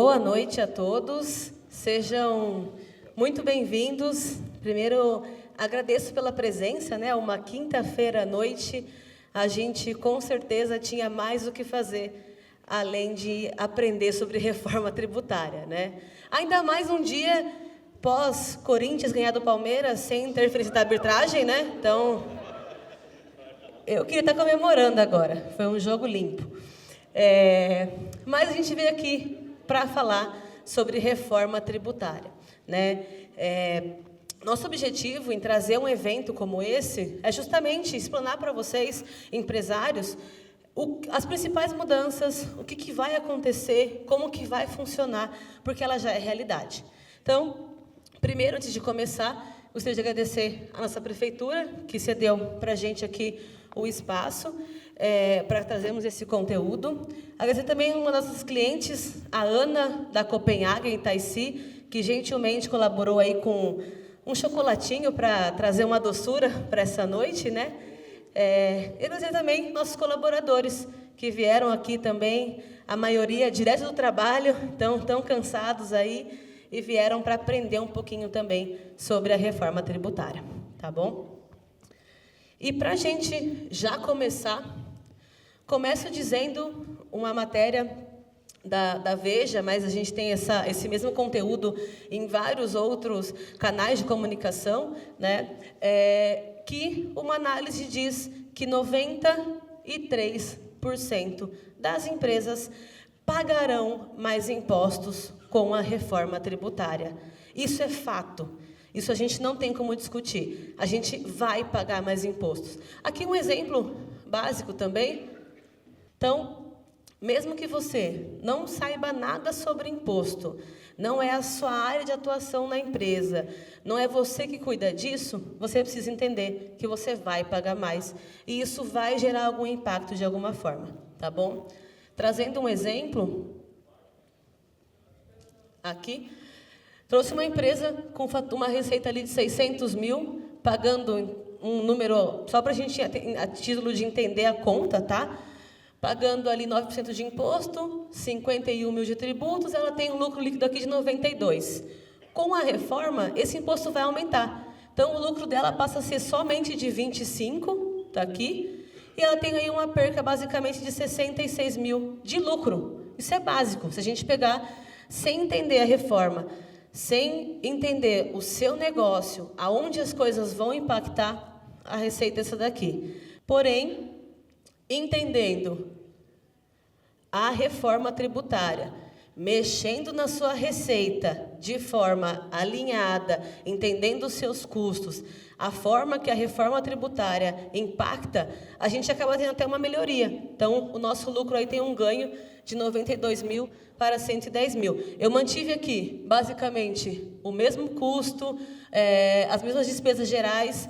Boa noite a todos, sejam muito bem-vindos. Primeiro, agradeço pela presença, né? Uma quinta-feira à noite, a gente com certeza tinha mais o que fazer, além de aprender sobre reforma tributária, né? Ainda mais um dia pós-Corinthians ganhar do Palmeiras, sem interferência da arbitragem, né? Então, eu queria estar comemorando agora, foi um jogo limpo. Mas a gente veio aqui para falar sobre reforma tributária, né? Nosso objetivo em trazer um evento como esse é justamente explanar para vocês, empresários, as principais mudanças, o que vai acontecer, como que vai funcionar, porque ela já é realidade. Então, primeiro, antes de começar, gostaria de agradecer a nossa prefeitura, que cedeu para a gente aqui o espaço, para trazermos esse conteúdo. Agradecer também uma das nossas clientes, a Ana, da Copenhagen, Itaici, que gentilmente colaborou aí com um chocolatinho para trazer uma doçura para essa noite, né? E agradecer também nossos colaboradores, que vieram aqui também, a maioria direto do trabalho, tão cansados aí, e vieram para aprender um pouquinho também sobre a reforma tributária, tá bom? E para a gente já começar, começo dizendo uma matéria da Veja, mas a gente tem esse mesmo conteúdo em vários outros canais de comunicação, né? Que uma análise diz que 93% das empresas pagarão mais impostos com a reforma tributária. Isso é fato. Isso a gente não tem como discutir. A gente vai pagar mais impostos. Aqui um exemplo básico também. Então, mesmo que você não saiba nada sobre imposto, não é a sua área de atuação na empresa, não é você que cuida disso, você precisa entender que você vai pagar mais. E isso vai gerar algum impacto de alguma forma, tá bom? Trazendo um exemplo, aqui, trouxe uma empresa com uma receita ali de 600 mil, pagando um número, só para a gente, a título de entender a conta, tá? Pagando ali 9% de imposto, 51 mil de tributos, ela tem um lucro líquido aqui de 92. Com a reforma, esse imposto vai aumentar. Então, o lucro dela passa a ser somente de 25, tá aqui, e ela tem aí uma perca basicamente de 66 mil de lucro. Isso é básico. Se a gente pegar, sem entender a reforma, sem entender o seu negócio, aonde as coisas vão impactar, a receita é essa daqui. Porém, entendendo a reforma tributária, mexendo na sua receita de forma alinhada, entendendo os seus custos, a forma que a reforma tributária impacta, a gente acaba tendo até uma melhoria. Então, o nosso lucro aí tem um ganho de 92 mil para 110 mil. Eu mantive aqui, basicamente, o mesmo custo, as mesmas despesas gerais,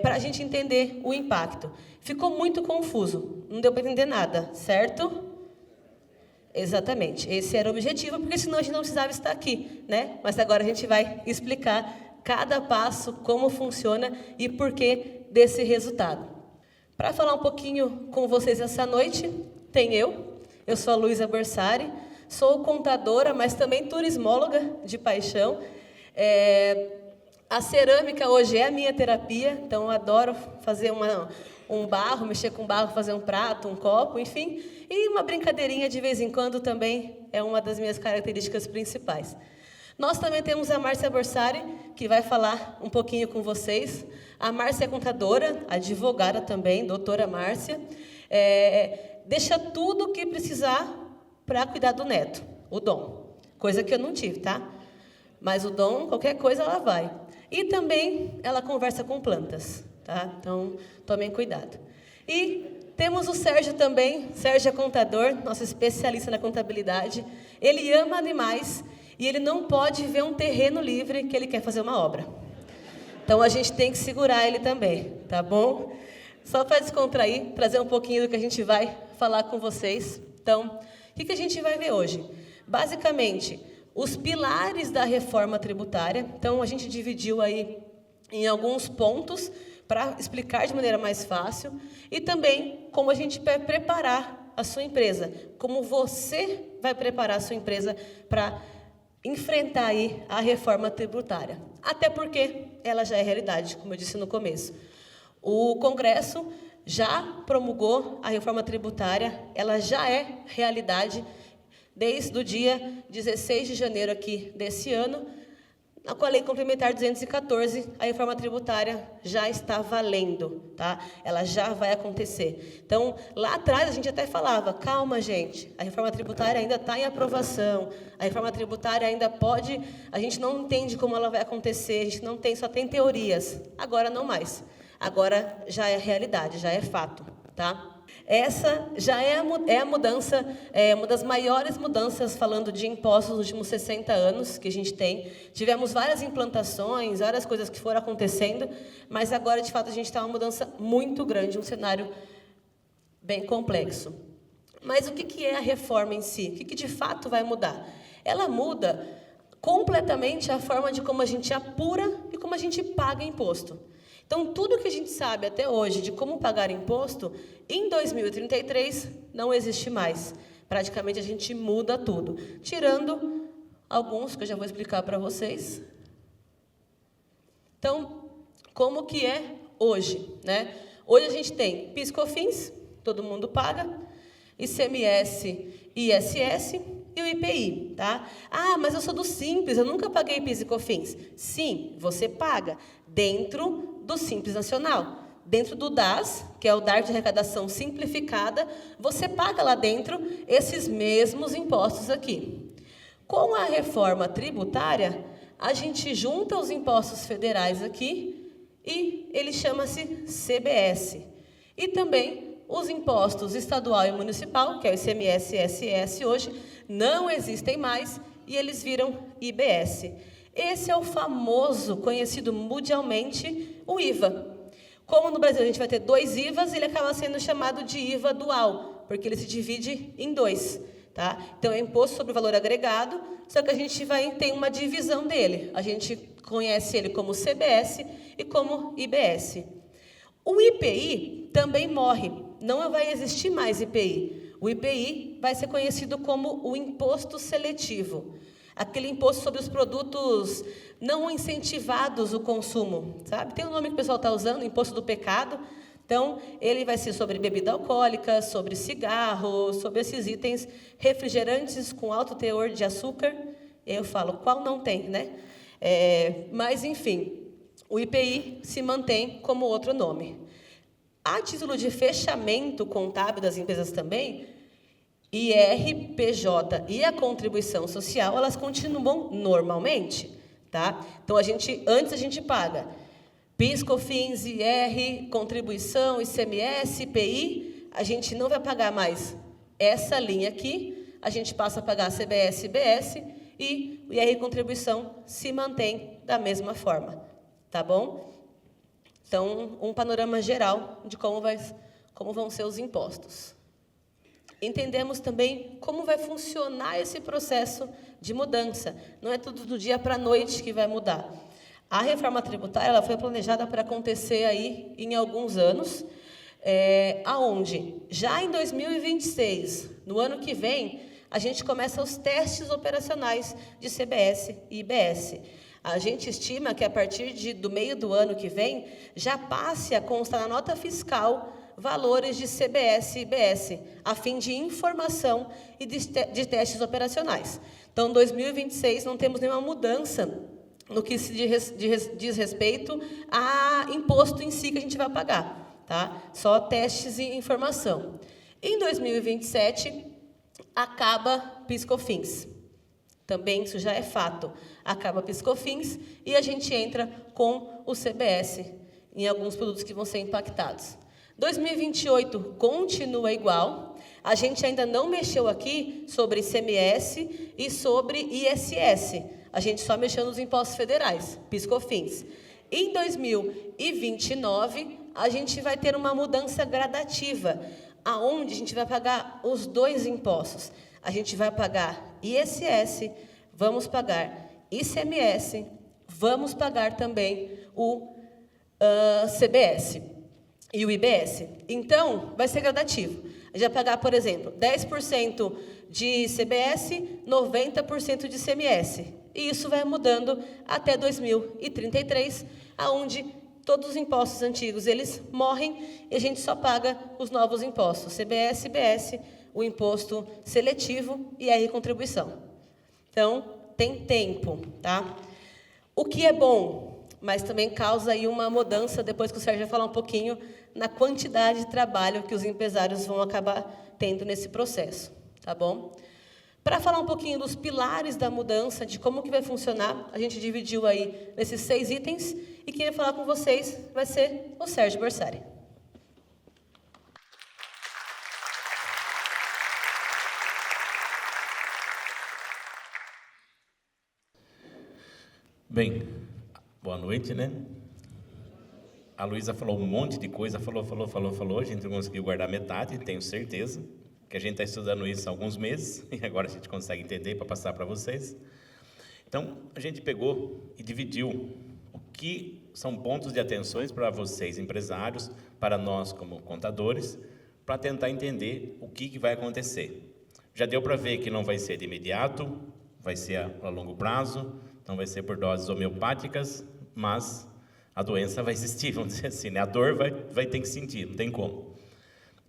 para a gente entender o impacto. Ficou muito confuso, não deu para entender nada, certo? Exatamente, esse era o objetivo, porque senão a gente não precisava estar aqui, né? Mas agora a gente vai explicar cada passo, como funciona e por que desse resultado. Para falar um pouquinho com vocês essa noite, tem eu sou a Luísa Borsari, sou contadora, mas também turismóloga de paixão. A cerâmica hoje é a minha terapia, então eu adoro fazer um barro, mexer com barro, fazer um prato, um copo, enfim. E uma brincadeirinha de vez em quando também é uma das minhas características principais. Nós também temos a Márcia Borsari, que vai falar um pouquinho com vocês. A Márcia é contadora, advogada também, doutora Márcia. Deixa tudo o que precisar para cuidar do neto, o Dom. Coisa que eu não tive, tá? Mas o Dom, qualquer coisa, ela vai. E também ela conversa com plantas, tá? Então, tomem cuidado. E temos o Sérgio também. Sérgio é contador, nosso especialista na contabilidade. Ele ama animais e ele não pode ver um terreno livre que ele quer fazer uma obra. Então, a gente tem que segurar ele também, tá bom? Só para descontrair, trazer um pouquinho do que a gente vai falar com vocês. Então, o que a gente vai ver hoje? Basicamente, os pilares da reforma tributária. Então, a gente dividiu aí em alguns pontos para explicar de maneira mais fácil. E também como a gente vai preparar a sua empresa, como você vai preparar a sua empresa para enfrentar aí a reforma tributária. Até porque ela já é realidade, como eu disse no começo. O Congresso já promulgou a reforma tributária, ela já é realidade desde o dia 16 de janeiro aqui desse ano, com a Lei Complementar 214, a reforma tributária já está valendo, tá? Ela já vai acontecer. Então, lá atrás a gente até falava, calma, gente, a reforma tributária ainda está em aprovação, a reforma tributária ainda pode, a gente não entende como ela vai acontecer, a gente não tem, só tem teorias. Agora não mais. Agora já é realidade, já é fato, tá? Essa já é a mudança, uma das maiores mudanças, falando de impostos nos últimos 60 anos que a gente tem. Tivemos várias implantações, várias coisas que foram acontecendo, mas agora, de fato, a gente está uma mudança muito grande, um cenário bem complexo. Mas o que é a reforma em si? O que de fato vai mudar? Ela muda completamente a forma de como a gente apura e como a gente paga imposto. Então, tudo que a gente sabe até hoje de como pagar imposto, em 2033 não existe mais. Praticamente a gente muda tudo, tirando alguns que eu já vou explicar para vocês. Então, como que é hoje, né? Hoje a gente tem PIS/COFINS, todo mundo paga, ICMS, ISS e o IPI, tá? Ah, mas eu sou do Simples, eu nunca paguei PIS e COFINS. Sim, você paga dentro do Simples Nacional. Dentro do DAS, que é o DAR de arrecadação simplificada, você paga lá dentro esses mesmos impostos aqui. Com a reforma tributária, a gente junta os impostos federais aqui e ele chama-se CBS. E também os impostos estadual e municipal, que é o ICMS e ISS hoje, não existem mais e eles viram IBS. Esse é o famoso, conhecido mundialmente, o IVA. Como no Brasil a gente vai ter 2 IVAs, ele acaba sendo chamado de IVA dual, porque ele se divide em 2. Tá? Então, é imposto sobre o valor agregado, só que a gente tem uma divisão dele. A gente conhece ele como CBS e como IBS. O IPI também morre, não vai existir mais IPI. O IPI vai ser conhecido como o imposto seletivo. Aquele imposto sobre os produtos não incentivados o consumo, sabe? Tem um nome que o pessoal está usando, imposto do pecado. Então, ele vai ser sobre bebida alcoólica, sobre cigarro, sobre esses itens refrigerantes com alto teor de açúcar. Eu falo, qual não tem, né? Mas, enfim, o IPI se mantém como outro nome. A título de fechamento contábil das empresas também, IR, PJ e a contribuição social, elas continuam normalmente, tá? Então, antes a gente paga PIS, COFINS, IR, contribuição, ICMS, IPI, a gente não vai pagar mais essa linha aqui, a gente passa a pagar CBS, IBS e o IR contribuição se mantém da mesma forma, tá bom? Então, um panorama geral de como vão ser os impostos. Entendemos também como vai funcionar esse processo de mudança. Não é tudo do dia para a noite que vai mudar. A reforma tributária ela foi planejada para acontecer aí em alguns anos, aonde já em 2026, no ano que vem, a gente começa os testes operacionais de CBS e IBS. A gente estima que a partir do meio do ano que vem já passe a constar na nota fiscal valores de CBS e IBS, a fim de informação e de testes operacionais. Então, em 2026, não temos nenhuma mudança no que se diz respeito a imposto em si que a gente vai pagar, tá? Só testes e informação. Em 2027, acaba PIS/COFINS. Também isso já é fato. Acaba PIS/COFINS e a gente entra com o CBS em alguns produtos que vão ser impactados. 2028 continua igual. A gente ainda não mexeu aqui sobre ICMS e sobre ISS. A gente só mexeu nos impostos federais, PIS/COFINS. Em 2029, a gente vai ter uma mudança gradativa, aonde a gente vai pagar os 2 impostos. A gente vai pagar ISS, vamos pagar ICMS, vamos pagar também o CBS e o IBS. Então, vai ser gradativo. A gente vai pagar, por exemplo, 10% de CBS, 90% de ICMS. E isso vai mudando até 2033, aonde todos os impostos antigos, eles morrem e a gente só paga os novos impostos, CBS, IBS, o imposto seletivo e a recontribuição. Então, tem tempo, tá? O que é bom, mas também causa aí uma mudança, depois que o Sérgio vai falar um pouquinho, na quantidade de trabalho que os empresários vão acabar tendo nesse processo, tá bom? Para falar um pouquinho dos pilares da mudança, de como que vai funcionar, a gente dividiu aí nesses 6 itens, e quem vai falar com vocês vai ser o Sérgio Borsari. Bem, boa noite, né? A Luísa falou um monte de coisa, falou, a gente não conseguiu guardar metade, tenho certeza, que a gente está estudando isso há alguns meses, e agora a gente consegue entender para passar para vocês. Então, a gente pegou e dividiu o que são pontos de atenções para vocês, empresários, para nós, como contadores, para tentar entender o que vai acontecer. Já deu para ver que não vai ser de imediato, vai ser a longo prazo, não vai ser por doses homeopáticas, mas a doença vai existir, vamos dizer assim, né? A dor vai ter que sentir, não tem como.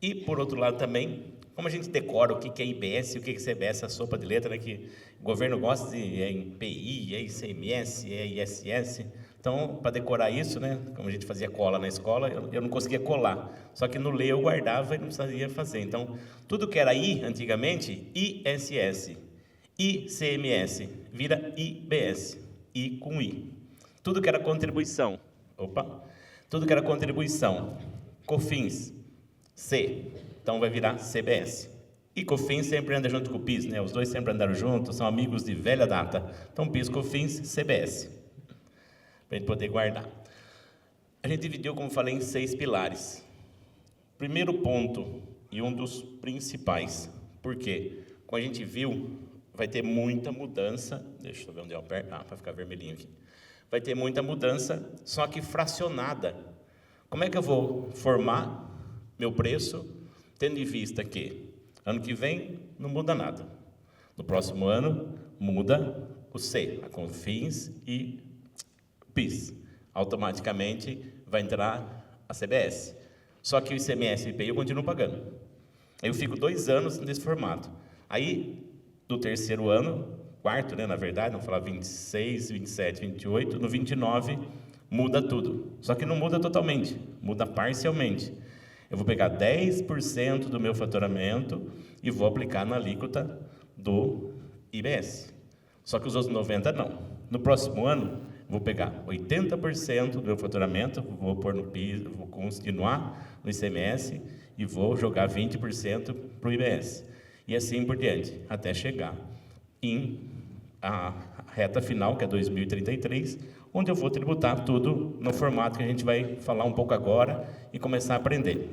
E, por outro lado, também, como a gente decora o que é IBS e o que é CBS, a sopa de letra, né, que o governo gosta de IPI, ICMS, ISS. Então, para decorar isso, né, como a gente fazia cola na escola, eu não conseguia colar. Só que no ler eu guardava e não sabia fazer. Então, tudo que era I, antigamente, ISS, ICMS, vira IBS, I com I. Tudo que era contribuição, tudo que era contribuição, COFINS, C, então vai virar CBS. E COFINS sempre anda junto com o PIS, né? Os dois sempre andaram juntos, são amigos de velha data. Então, PIS, COFINS, CBS, para a gente poder guardar. A gente dividiu, como falei, em 6 pilares. Primeiro ponto, e um dos principais, porque, como a gente viu, vai ter muita mudança, deixa eu ver onde eu aperto, para ficar vermelhinho aqui. Vai ter muita mudança, só que fracionada. Como é que eu vou formar meu preço, tendo em vista que ano que vem não muda nada. No próximo ano muda o C, a COFINS e PIS. Automaticamente vai entrar a CBS. Só que o ICMS e IPI eu continuo pagando. Aí eu fico 2 anos nesse formato. Aí, do terceiro ano, quarto, né, na verdade, vamos falar 26, 27, 28, no 29 muda tudo. Só que não muda totalmente, muda parcialmente. Eu vou pegar 10% do meu faturamento e vou aplicar na alíquota do IBS. Só que os outros 90% não. No próximo ano, vou pegar 80% do meu faturamento, vou pôr no PIS, vou continuar no ICMS e vou jogar 20% para o IBS. E assim por diante, até chegar em a reta final, que é 2033, onde eu vou tributar tudo no formato que a gente vai falar um pouco agora e começar a aprender.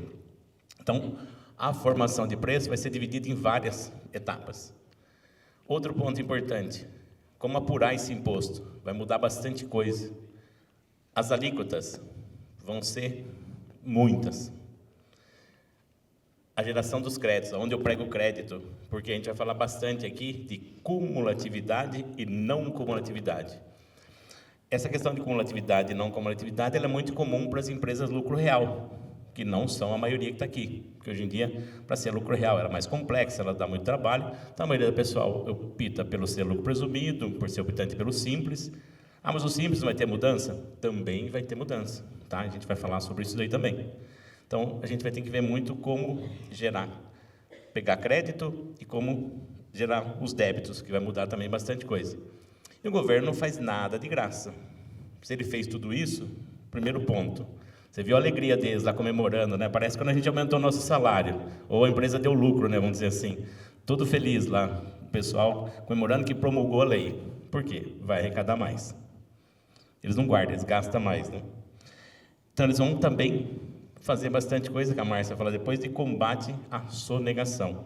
Então, a formação de preço vai ser dividida em várias etapas. Outro ponto importante, como apurar esse imposto? Vai mudar bastante coisa. As alíquotas vão ser muitas. A geração dos créditos, onde eu prego o crédito, porque a gente vai falar bastante aqui de cumulatividade e não cumulatividade. Essa questão de cumulatividade e não cumulatividade ela é muito comum para as empresas lucro real, que não são a maioria que está aqui, porque hoje em dia, para ser lucro real, ela é mais complexa, ela dá muito trabalho, então a maioria do pessoal opta pelo ser lucro presumido, por ser optante pelo simples. Mas o simples não vai ter mudança? Também vai ter mudança, tá? A gente vai falar sobre isso daí também. Então, a gente vai ter que ver muito como gerar, pegar crédito e como gerar os débitos, que vai mudar também bastante coisa. E o governo não faz nada de graça. Se ele fez tudo isso, primeiro ponto, você viu a alegria deles lá comemorando, né? Parece quando a gente aumentou nosso salário, ou a empresa deu lucro, né? Vamos dizer assim. Tudo feliz lá, o pessoal comemorando que promulgou a lei. Por quê? Vai arrecadar mais. Eles não guardam, eles gastam mais, né? Então, eles vão também fazer bastante coisa, que a Márcia fala depois, de combate à sonegação.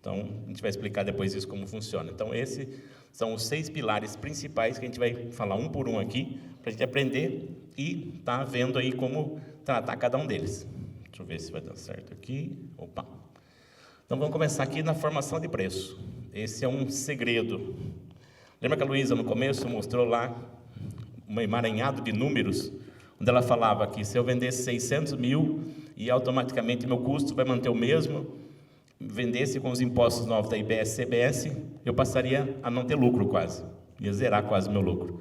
Então, a gente vai explicar depois isso como funciona. Então, esses são os 6 pilares principais que a gente vai falar um por um aqui, para a gente aprender e estar vendo aí como tratar cada um deles. Deixa eu ver se vai dar certo aqui. Opa! Então, vamos começar aqui na formação de preço. Esse é um segredo. Lembra que a Luísa, no começo, mostrou lá um emaranhado de números, onde ela falava que se eu vendesse 600 mil e automaticamente meu custo vai manter o mesmo, vendesse com os impostos novos da IBS e CBS, eu passaria a não ter lucro quase, ia zerar quase o meu lucro.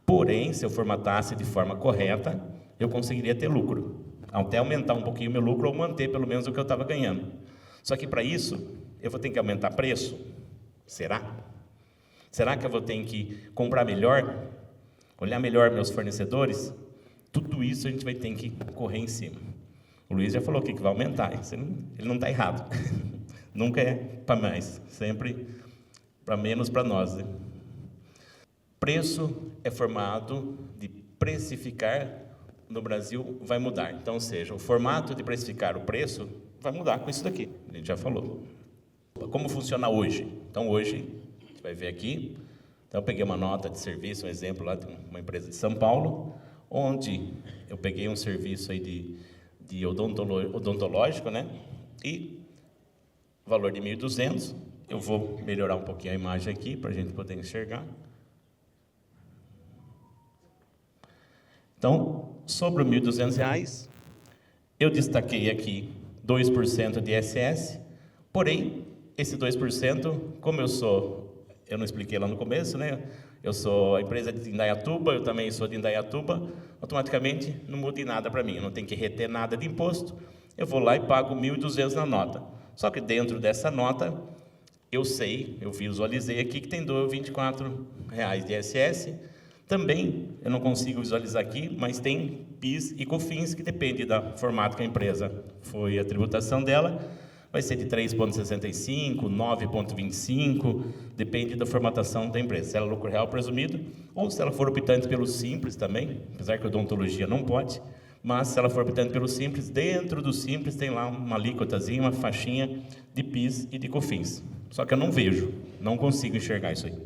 Porém, se eu formatasse de forma correta, eu conseguiria ter lucro, até aumentar um pouquinho o meu lucro ou manter pelo menos o que eu estava ganhando. Só que para isso, eu vou ter que aumentar preço? Será? Será que eu vou ter que comprar melhor? Olhar melhor meus fornecedores? Tudo isso a gente vai ter que correr em cima. O Luiz já falou aqui que vai aumentar, ele não está errado. Nunca é para mais, sempre para menos para nós. Né? Preço é formado de precificar no Brasil, vai mudar. Então, ou seja, o formato de precificar o preço vai mudar com isso daqui, a gente já falou. Como funciona hoje? Então, hoje, a gente vai ver aqui, então eu peguei uma nota de serviço, um exemplo lá de uma empresa de São Paulo, onde eu peguei um serviço aí de odontológico, né? E valor de 1.200, eu vou melhorar um pouquinho a imagem aqui, para a gente poder enxergar. Então, sobre os R$1.200, eu destaquei aqui 2% de ISS, porém, esse 2%, como eu não expliquei lá no começo, né? Eu sou a empresa de Indaiatuba, eu também sou de Indaiatuba, automaticamente não muda em nada para mim, eu não tenho que reter nada de imposto, eu vou lá e pago 1.200 na nota. Só que dentro dessa nota, eu visualizei aqui que tem R$24 de ISS. Também, eu não consigo visualizar aqui, mas tem PIS e COFINS, que depende do formato que a empresa foi a tributação dela, vai ser de 3,65, 9,25, depende da formatação da empresa, se ela é lucro real presumido, ou se ela for optante pelo Simples também, apesar que a odontologia não pode, mas se ela for optante pelo Simples, dentro do Simples tem lá uma alíquotazinha, uma faixinha de PIS e de COFINS. Só que eu não vejo, não consigo enxergar isso aí.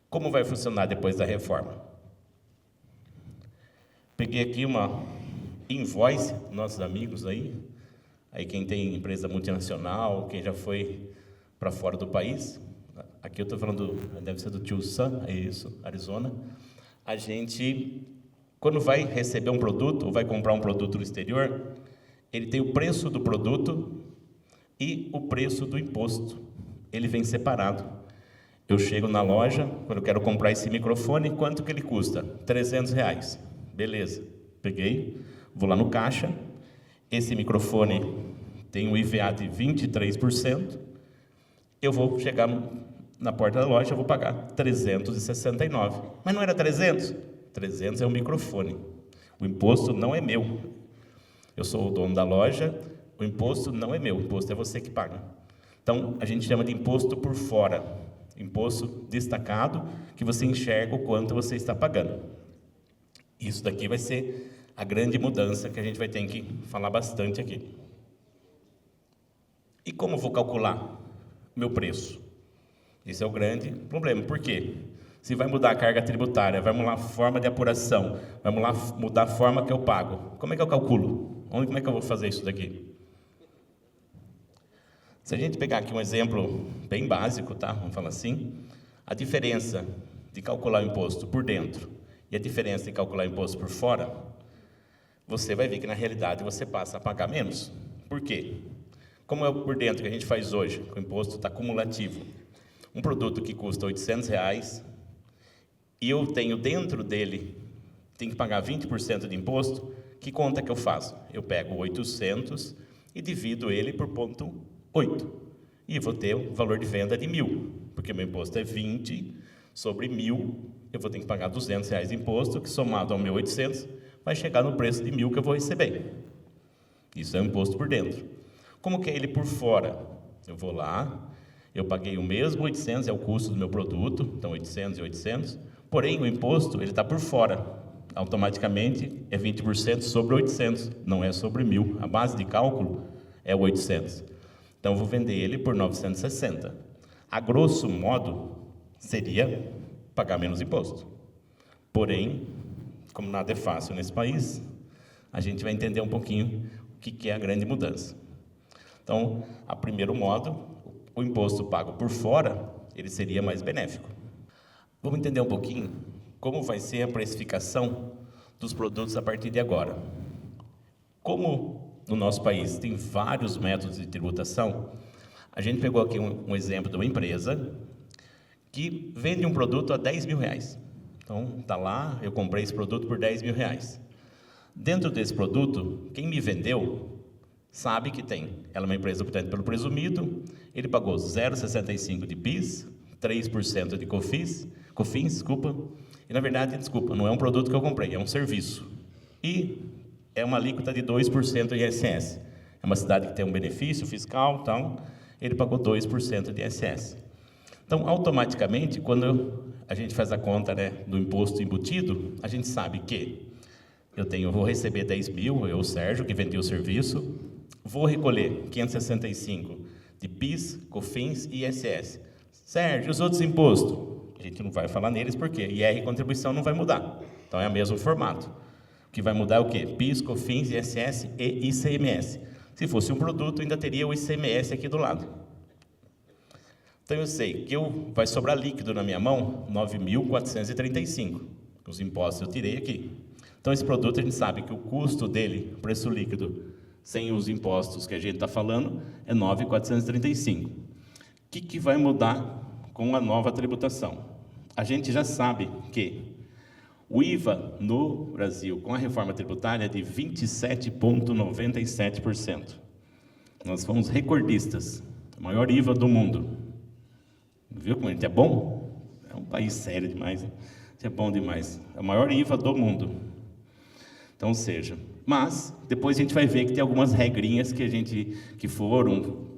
Como vai funcionar depois da reforma? Peguei aqui uma invoice, nossos amigos aí quem tem empresa multinacional, quem já foi para fora do país, aqui eu estou falando, deve ser do Tio Sam, é isso, Arizona. A gente, quando vai receber um produto, ou vai comprar um produto no exterior, ele tem o preço do produto e o preço do imposto, ele vem separado. Eu chego na loja, quando eu quero comprar esse microfone, quanto que ele custa? R$300. Beleza, peguei, vou lá no caixa, esse microfone tem um IVA de 23%, eu vou chegar na porta da loja, eu vou pagar 369. Mas não era 300? 300 é o microfone. O imposto não é meu. Eu sou o dono da loja, o imposto não é meu, o imposto é você que paga. Então, a gente chama de imposto por fora. Imposto destacado, que você enxerga o quanto você está pagando. Isso daqui vai ser a grande mudança que a gente vai ter que falar bastante aqui. E como eu vou calcular meu preço? Esse é o grande problema. Por quê? Se vai mudar a carga tributária, vai mudar a forma de apuração, vai mudar a forma que eu pago. Como é que eu calculo? Como é que eu vou fazer isso daqui? Se a gente pegar aqui um exemplo bem básico, tá? Vamos falar assim, a diferença de calcular o imposto por dentro e a diferença de calcular o imposto por fora, você vai ver que na realidade você passa a pagar menos. Por quê? Como é o por dentro que a gente faz hoje, o imposto está cumulativo. Um produto que custa R$800 e eu tenho dentro dele, tem que pagar 20% de imposto, que conta que eu faço? Eu pego 800 e divido ele por 0,8. E vou ter o valor de venda de 1.000, porque meu imposto é 20 sobre 1.000, eu vou ter que pagar R$200 de imposto, que somado ao meu 800, vai chegar no preço de 1.000 que eu vou receber. Isso é o imposto por dentro. Como que é ele por fora? Eu vou lá, eu paguei o mesmo 800, é o custo do meu produto, então 800 e 800, porém o imposto ele está por fora, automaticamente é 20% sobre 800, não é sobre 1.000, a base de cálculo é o 800. Então eu vou vender ele por 960. A grosso modo, seria pagar menos imposto. Porém, como nada é fácil nesse país, a gente vai entender um pouquinho que é a grande mudança. Então, a primeiro modo, o imposto pago por fora, ele seria mais benéfico. Vamos entender um pouquinho como vai ser a precificação dos produtos a partir de agora. Como no nosso país tem vários métodos de tributação, a gente pegou aqui um exemplo de uma empresa que vende um produto a R$10.000. Então, está lá, eu comprei esse produto por R$10.000. Dentro desse produto, quem me vendeu sabe que tem. Ela é uma empresa, portanto, pelo presumido, ele pagou 0,65% de PIS, 3% de COFINS, e, na verdade, não é um produto que eu comprei, é um serviço. E é uma alíquota de 2% de ISS. É uma cidade que tem um benefício fiscal, então, ele pagou 2% de ISS. Então, automaticamente, quando a gente faz a conta, né, do imposto embutido, a gente sabe que eu vou receber 10 mil, eu, Sérgio, que vendi o serviço, vou recolher 565 de PIS, COFINS e ISS. Sérgio, e os outros impostos? A gente não vai falar neles porque IR e contribuição não vai mudar. Então, é o mesmo formato. O que vai mudar é o quê? PIS, COFINS, ISS e ICMS. Se fosse um produto, ainda teria o ICMS aqui do lado. Então, eu sei que vai sobrar líquido na minha mão, 9.435. Os impostos eu tirei aqui. Então, esse produto, a gente sabe que o custo dele, preço líquido, sem os impostos que a gente está falando, é 9.435. O que vai mudar com a nova tributação? A gente já sabe que o IVA no Brasil, com a reforma tributária, é de 27,97%. Nós fomos recordistas, o maior IVA do mundo. Viu como a gente é bom? É um país sério demais, hein? É bom demais. É o maior IVA do mundo. Então, mas depois a gente vai ver que tem algumas regrinhas que foram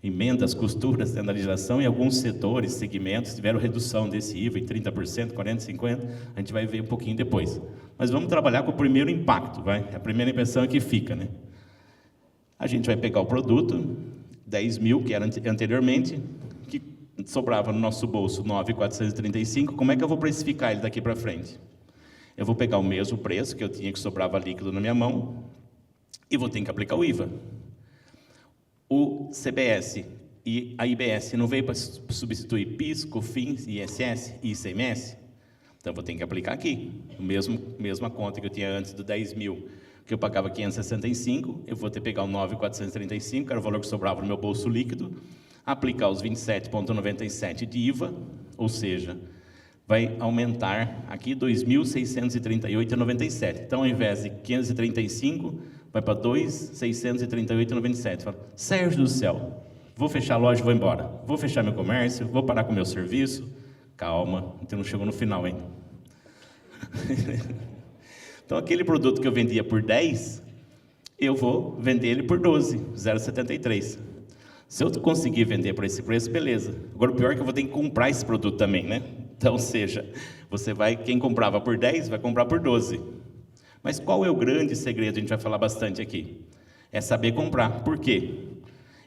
emendas, costuras da legislação, e alguns setores, segmentos, tiveram redução desse IVA em 30%, 40%, 50%, a gente vai ver um pouquinho depois. Mas vamos trabalhar com o primeiro impacto, a primeira impressão é que fica, né? A gente vai pegar o produto, 10 mil, que era anteriormente, que sobrava no nosso bolso 9.435, como é que eu vou precificar ele daqui para frente? Eu vou pegar o mesmo preço que eu tinha, que sobrava líquido na minha mão, e vou ter que aplicar o IVA. O CBS e a IBS não veio para substituir PIS, COFINS, ISS e ICMS? Então, vou ter que aplicar aqui. Mesma conta que eu tinha antes do 10 mil, que eu pagava 565, eu vou ter que pegar o 9.435, que era o valor que sobrava no meu bolso líquido, aplicar os 27,97 de IVA, ou seja, vai aumentar aqui 2.638,97. Então, ao invés de 535, vai para 2.638,97. Sérgio do céu, vou fechar a loja e vou embora. Vou fechar meu comércio, vou parar com o meu serviço. Calma, então não chegou no final ainda. Então, aquele produto que eu vendia por 10, eu vou vender ele por 12, 0,73. Se eu conseguir vender por esse preço, beleza. Agora, o pior é que eu vou ter que comprar esse produto também, né? Então, quem comprava por 10, vai comprar por 12. Mas qual é o grande segredo, a gente vai falar bastante aqui? É saber comprar. Por quê?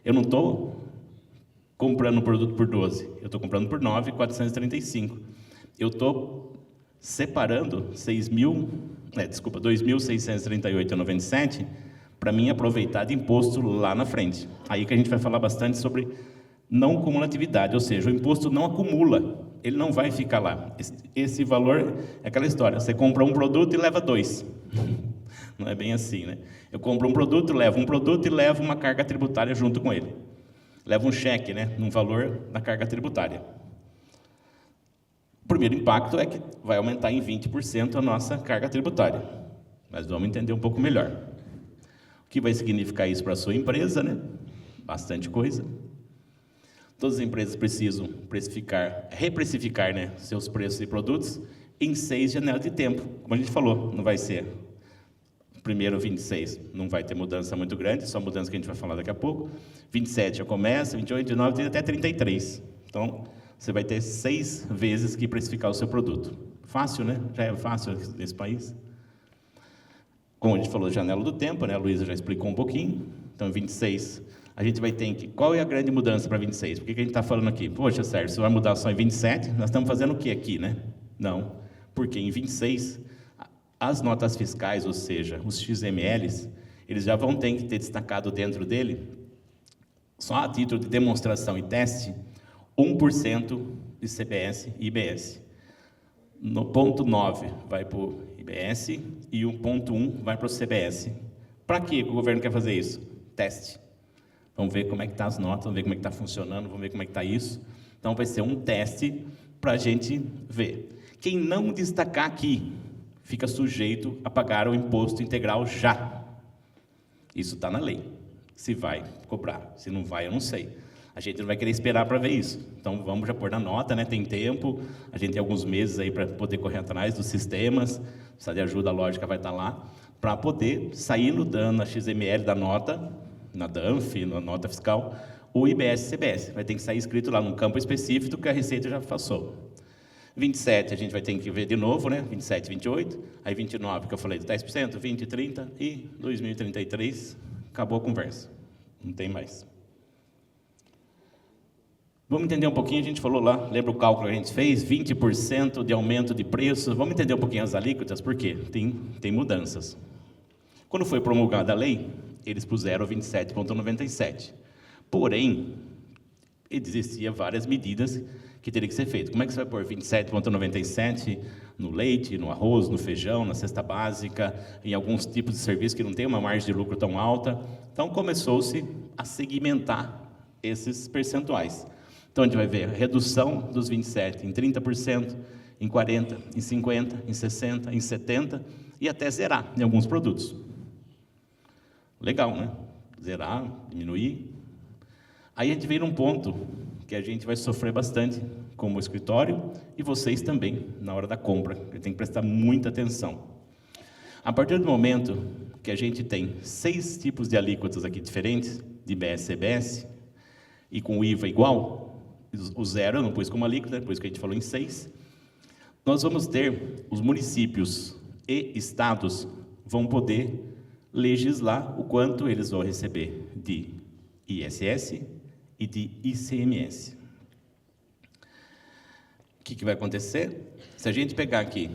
Eu não estou comprando o produto por 12, eu estou comprando por 9.435. Eu estou separando 2.638,97 para mim aproveitar de imposto lá na frente. Aí que a gente vai falar bastante sobre não cumulatividade, ou seja, o imposto não acumula, ele não vai ficar lá. Esse valor é aquela história, você compra um produto e leva 2. Não é bem assim, né? Eu compro um produto e levo uma carga tributária junto com ele. Levo um cheque, né, num valor da carga tributária. O primeiro impacto é que vai aumentar em 20% a nossa carga tributária. Mas vamos entender um pouco melhor. O que vai significar isso para a sua empresa, né? Bastante coisa. Todas as empresas precisam reprecificar, né, seus preços e produtos em 6 janelas de tempo. Como a gente falou, não vai ser primeiro 26, não vai ter mudança muito grande, só mudança que a gente vai falar daqui a pouco. 27 já começa, 28, 29, até 33. Então, você vai ter 6 vezes que precificar o seu produto. Fácil, né? Já é fácil nesse país. Como a gente falou, janela do tempo, né? A Luísa já explicou um pouquinho. Então, 26, a gente vai ter que... Qual é a grande mudança para 26? Por que a gente está falando aqui? Poxa, Sérgio, você vai mudar só em 27? Nós estamos fazendo o que aqui, né? Não, porque em 26, as notas fiscais, ou seja, os XMLs, eles já vão ter que ter destacado dentro dele, só a título de demonstração e teste, 1% de CBS e IBS. No ponto 9 vai para o IBS e o ponto 1 vai para o CBS. Para que o governo quer fazer isso? Teste. Vamos ver como é que estão as notas, vamos ver como é que está funcionando, vamos ver como é que está isso. Então, vai ser um teste para a gente ver. Quem não destacar aqui, fica sujeito a pagar o imposto integral já. Isso está na lei. Se vai cobrar, se não vai, eu não sei. A gente não vai querer esperar para ver isso. Então, vamos já pôr na nota, né? Tem tempo, a gente tem alguns meses aí para poder correr atrás dos sistemas, precisa de ajuda, a lógica vai estar lá, para poder sair no DAN, na XML da nota, na DANF, na nota fiscal, o IBS e CBS. Vai ter que sair escrito lá num campo específico que a Receita já passou. 27 a gente vai ter que ver de novo, né? 27, 28, aí 29, que eu falei de 10%, 20, 30 e 2033, acabou a conversa. Não tem mais. Vamos entender um pouquinho, a gente falou lá, lembra o cálculo que a gente fez? 20% de aumento de preço. Vamos entender um pouquinho as alíquotas, por quê? Tem mudanças. Quando foi promulgada a lei, eles puseram 27,97. Porém, existiam várias medidas que teriam que ser feitas. Como é que você vai pôr 27,97 no leite, no arroz, no feijão, na cesta básica, em alguns tipos de serviço que não tem uma margem de lucro tão alta? Então, começou-se a segmentar esses percentuais. Então, a gente vai ver a redução dos 27% em 30%, em 40%, em 50%, em 60%, em 70% e até zerar em alguns produtos. Legal, né? Zerar, diminuir. Aí a gente vem num ponto que a gente vai sofrer bastante como escritório e vocês também, na hora da compra. Tem que prestar muita atenção. A partir do momento que a gente tem 6 tipos de alíquotas aqui diferentes, de IBS e CBS, e com o IVA igual, o zero eu não pus como alíquota, por isso que a gente falou em 6, nós vamos ter os municípios e estados vão poder legislar o quanto eles vão receber de ISS e de ICMS. O que vai acontecer? Se a gente pegar aqui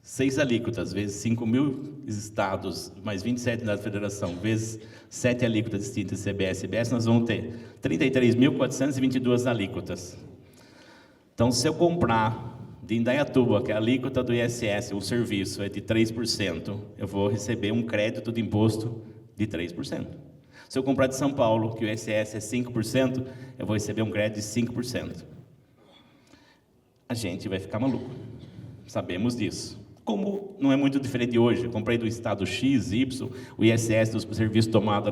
6 alíquotas, vezes 5.000 estados, mais 27 da federação, vezes 7 alíquotas distintas, CBS e IBS, nós vamos ter 33.422 alíquotas. Então, se eu comprar de Indaiatuba, que é a alíquota do ISS, o serviço é de 3%, eu vou receber um crédito de imposto de 3%. Se eu comprar de São Paulo, que o ISS é 5%, eu vou receber um crédito de 5%. A gente vai ficar maluco. Sabemos disso. Como não é muito diferente de hoje, eu comprei do estado X, Y, o ISS do serviço tomado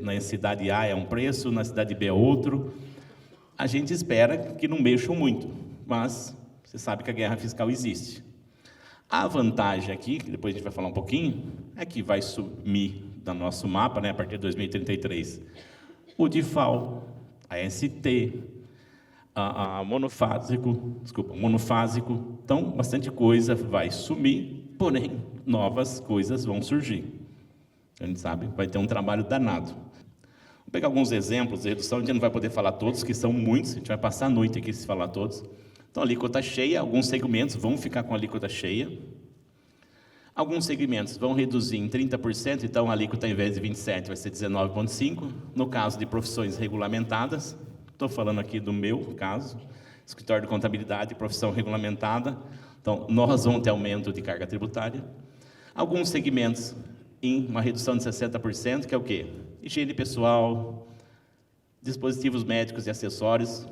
na cidade A é um preço, na cidade B é outro. A gente espera que não mexam muito, mas você sabe que a guerra fiscal existe. A vantagem aqui, que depois a gente vai falar um pouquinho, é que vai sumir do nosso mapa, né, a partir de 2033, o DIFAL, a ST, a monofásico, então bastante coisa vai sumir, porém novas coisas vão surgir. A gente sabe, vai ter um trabalho danado. Vou pegar alguns exemplos de redução, a gente não vai poder falar todos, que são muitos, a gente vai passar a noite aqui se falar todos. Então, a alíquota cheia, alguns segmentos vão ficar com a alíquota cheia. Alguns segmentos vão reduzir em 30%, então a alíquota, ao invés de 27%, vai ser 19,5%. No caso de profissões regulamentadas, estou falando aqui do meu caso, escritório de contabilidade, profissão regulamentada, então nós vamos ter aumento de carga tributária. Alguns segmentos em uma redução de 60%, que é o quê? Higiene pessoal, dispositivos médicos e acessórios,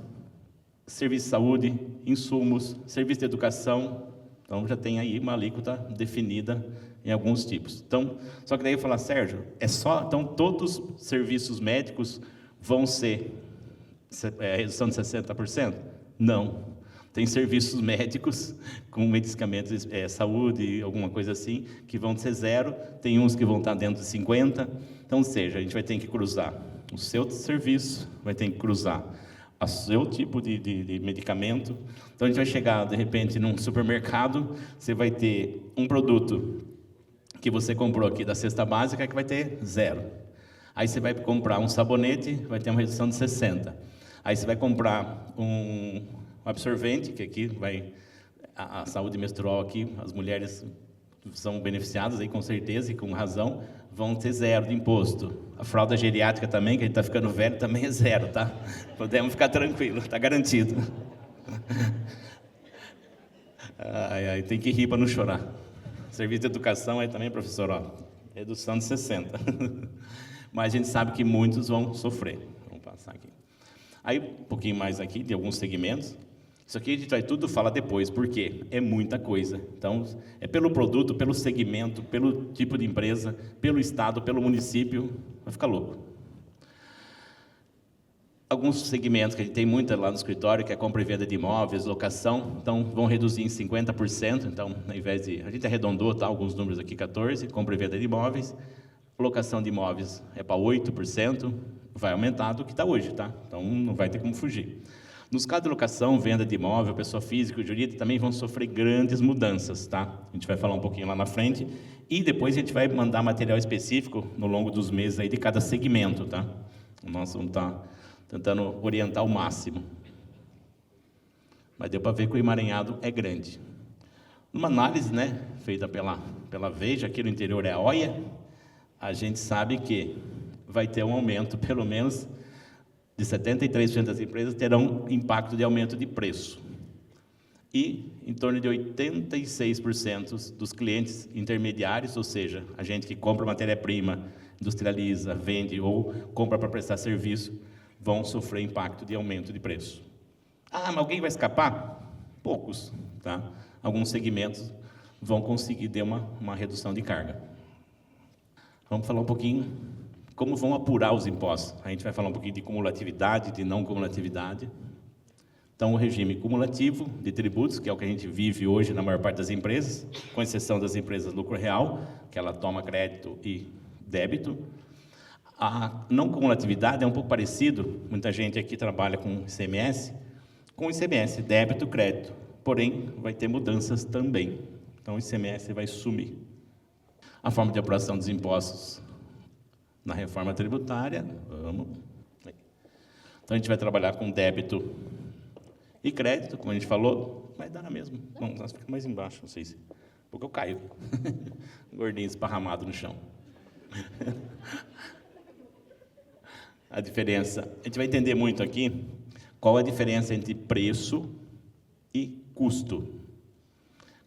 serviço de saúde, insumos, serviço de educação. Então, já tem aí uma alíquota definida em alguns tipos. Então, só que daí eu falar, Sérgio, então todos os serviços médicos vão ser redução de 60%? Não. Tem serviços médicos com medicamentos, saúde, alguma coisa assim, que vão ser 0, tem uns que vão estar dentro de 50%. Então, ou seja, a gente vai ter que cruzar o seu serviço, vai ter que cruzar o seu tipo de medicamento. Então, a gente vai chegar, de repente, num supermercado, você vai ter um produto que você comprou aqui da cesta básica que vai ter 0. Aí você vai comprar um sabonete, vai ter uma redução de 60%. Aí você vai comprar um absorvente, que aqui vai... A saúde menstrual aqui, as mulheres são beneficiados aí com certeza e com razão, vão ter 0 de imposto. A fralda geriátrica também, que a gente está ficando velho, também é 0, tá? Podemos ficar tranquilos, está garantido. Tem que rir para não chorar. Serviço de educação aí também, professor, ó, redução de 60. Mas a gente sabe que muitos vão sofrer. Vamos passar aqui. Aí, um pouquinho mais aqui, de alguns segmentos. Isso aqui a gente vai tudo falar depois, porque é muita coisa. Então, é pelo produto, pelo segmento, pelo tipo de empresa, pelo estado, pelo município, vai ficar louco. Alguns segmentos que a gente tem muito lá no escritório, que é compra e venda de imóveis, locação, então vão reduzir em 50%, então, ao invés de... A gente arredondou, tá, alguns números aqui, 14%, compra e venda de imóveis, locação de imóveis é para 8%, vai aumentar do que está hoje, tá? Então, não vai ter como fugir. Nos casos de locação, venda de imóvel, pessoa física e jurídica também vão sofrer grandes mudanças, tá? A gente vai falar um pouquinho lá na frente e depois a gente vai mandar material específico no longo dos meses aí de cada segmento, tá? Nós vamos estar tentando orientar o máximo. Mas deu para ver que o emaranhado é grande. Numa análise, né, feita pela Veja, aqui no interior é a OIA, a gente sabe que vai ter um aumento, pelo menos, de 73% das empresas terão impacto de aumento de preço. E em torno de 86% dos clientes intermediários, ou seja, a gente que compra matéria-prima, industrializa, vende ou compra para prestar serviço, vão sofrer impacto de aumento de preço. Ah, mas alguém vai escapar? Poucos, tá? Alguns segmentos vão conseguir ter uma redução de carga. Vamos falar um pouquinho como vão apurar os impostos. A gente vai falar um pouquinho de cumulatividade, de não cumulatividade. Então, o regime cumulativo de tributos, que é o que a gente vive hoje na maior parte das empresas, com exceção das empresas lucro real, que ela toma crédito e débito. A não cumulatividade é um pouco parecido, muita gente aqui trabalha com ICMS, débito, crédito. Porém, vai ter mudanças também. Então, o ICMS vai sumir. A forma de apuração dos impostos na reforma tributária, vamos. Então, a gente vai trabalhar com débito e crédito, como a gente falou, vai dar na mesma. Vamos, nós fica mais embaixo, não sei se... Porque eu caio. Gordinho esparramado no chão. A diferença, a gente vai entender muito aqui, qual é a diferença entre preço e custo.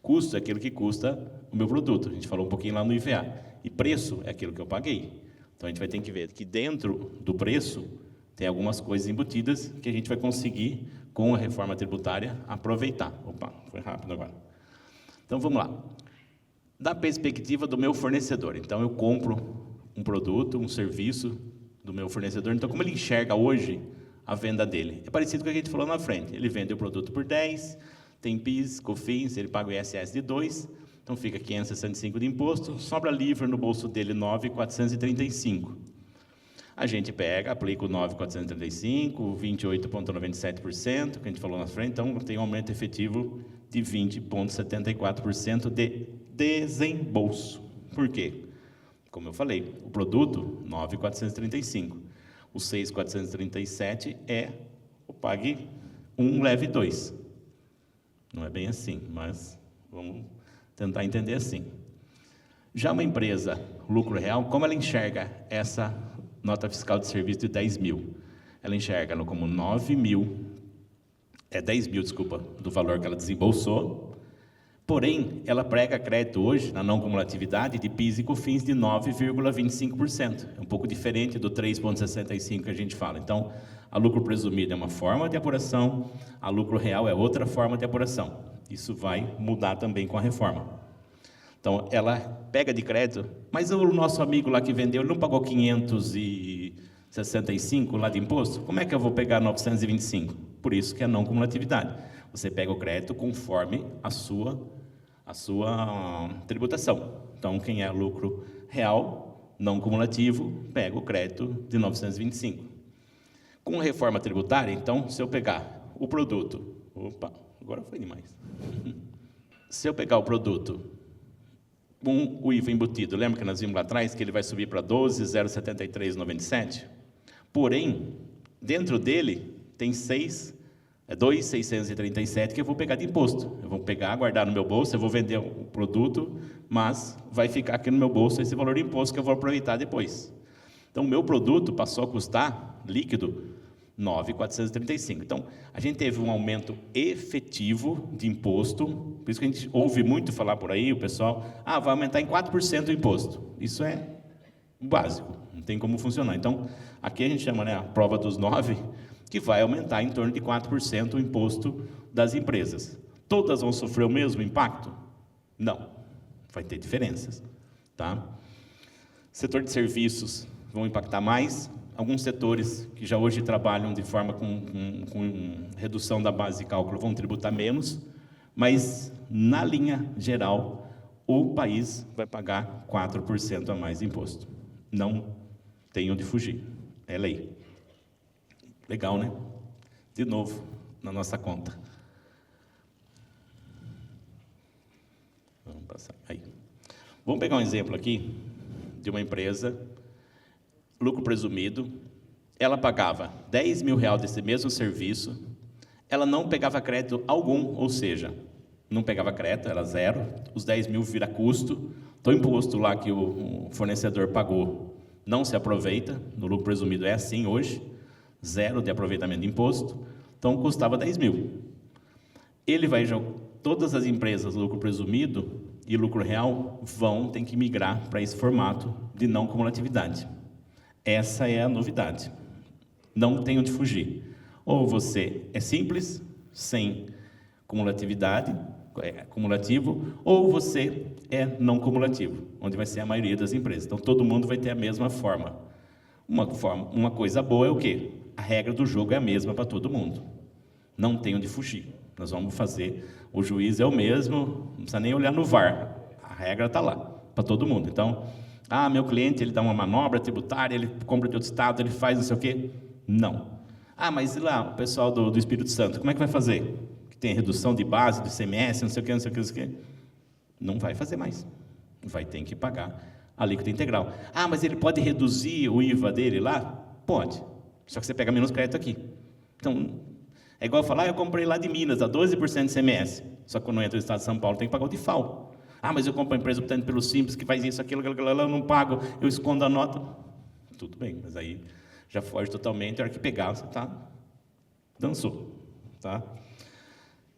Custo é aquilo que custa o meu produto, a gente falou um pouquinho lá no IVA. E preço é aquilo que eu paguei. Então, a gente vai ter que ver que dentro do preço tem algumas coisas embutidas que a gente vai conseguir, com a reforma tributária, aproveitar. Opa, foi rápido agora. Então, vamos lá. Da perspectiva do meu fornecedor. Então, eu compro um produto, um serviço do meu fornecedor. Então, como ele enxerga hoje a venda dele? É parecido com o que a gente falou na frente. Ele vende o produto por 10, tem PIS, COFINS, ele paga o ISS de 2, então fica 565 de imposto, sobra livre no bolso dele 9.435. A gente pega, aplica o 9.435, 28,97%, que a gente falou na frente, então tem um aumento efetivo de 20,74% de desembolso. Por quê? Como eu falei, o produto, 9.435. O 6.437 é o pague 1, leve 2. Não é bem assim, mas vamos tentar entender assim. Já uma empresa, lucro real, como ela enxerga essa nota fiscal de serviço de 10 mil? Ela enxerga como 9 mil, 10 mil, desculpa, do valor que ela desembolsou, porém, ela prega crédito hoje, na não cumulatividade, de PIS e COFINS de 9,25%. É um pouco diferente do 3,65% que a gente fala. Então, a lucro presumido é uma forma de apuração, a lucro real é outra forma de apuração. Isso vai mudar também com a reforma. Então, ela pega de crédito, mas o nosso amigo lá que vendeu, ele não pagou 565 lá de imposto? Como é que eu vou pegar 925? Por isso que é não cumulatividade. Você pega o crédito conforme a sua tributação. Então, quem é lucro real, não cumulativo, pega o crédito de 925. Com a reforma tributária, então, se eu pegar o produto... Opa, agora foi demais. Se eu pegar o produto com o IVA embutido, lembra que nós vimos lá atrás que ele vai subir para 12,073,97? Porém, dentro dele tem 6 É 2.637 que eu vou pegar de imposto. Eu vou pegar, guardar no meu bolso, eu vou vender o produto, mas vai ficar aqui no meu bolso esse valor de imposto que eu vou aproveitar depois. Então, o meu produto passou a custar, líquido, 9.435. Então, a gente teve um aumento efetivo de imposto, por isso que a gente ouve muito falar por aí, o pessoal, vai aumentar em 4% o imposto. Isso é básico, não tem como funcionar. Então, aqui a gente chama, né, a prova dos 9, que vai aumentar em torno de 4% o imposto das empresas. Todas vão sofrer o mesmo impacto? Não, vai ter diferenças. Tá? Setor de serviços vão impactar mais. Alguns setores que já hoje trabalham de forma com redução da base de cálculo vão tributar menos, mas, na linha geral, o país vai pagar 4% a mais de imposto. Não tem onde fugir, é lei. Legal, né? De novo, na nossa conta. Vamos passar aí. Vamos pegar um exemplo aqui de uma empresa, lucro presumido, ela pagava R$10.000 desse mesmo serviço, ela não pegava crédito algum, ou seja, não pegava crédito, era zero, os 10 mil vira custo, então o imposto lá que o fornecedor pagou não se aproveita, no lucro presumido é assim hoje, zero de aproveitamento de imposto, então custava 10 mil. Ele vai jogar, todas as empresas, lucro presumido e lucro real, ter que migrar para esse formato de não cumulatividade. Essa é a novidade. Não tem onde fugir. Ou você é simples, sem cumulatividade, cumulativo, ou você é não cumulativo, onde vai ser a maioria das empresas. Então, todo mundo vai ter a mesma forma. Uma coisa boa é o quê? A regra do jogo é a mesma para todo mundo. Não tem onde fugir. Nós vamos fazer, o juiz é o mesmo, não precisa nem olhar no VAR. A regra está lá, para todo mundo. Então, meu cliente, ele dá uma manobra tributária, ele compra de outro estado, ele faz não sei o quê. Não. Mas e lá, o pessoal do Espírito Santo, como é que vai fazer? Que tem redução de base, do ICMS, não sei o quê, não sei o quê, não sei o quê. Não vai fazer mais. Vai ter que pagar a alíquota integral. Mas ele pode reduzir o IVA dele lá? Pode. Só que você pega menos crédito aqui. Então, é igual falar, eu comprei lá de Minas, a 12% de ICMS. Só que quando eu entro no estado de São Paulo, tem que pagar o DIFAL. Mas eu compro a empresa optando pelo Simples, que faz isso, aquilo, eu não pago, eu escondo a nota. Tudo bem, mas aí já foge totalmente, a hora que pegar, você dançou. Tá?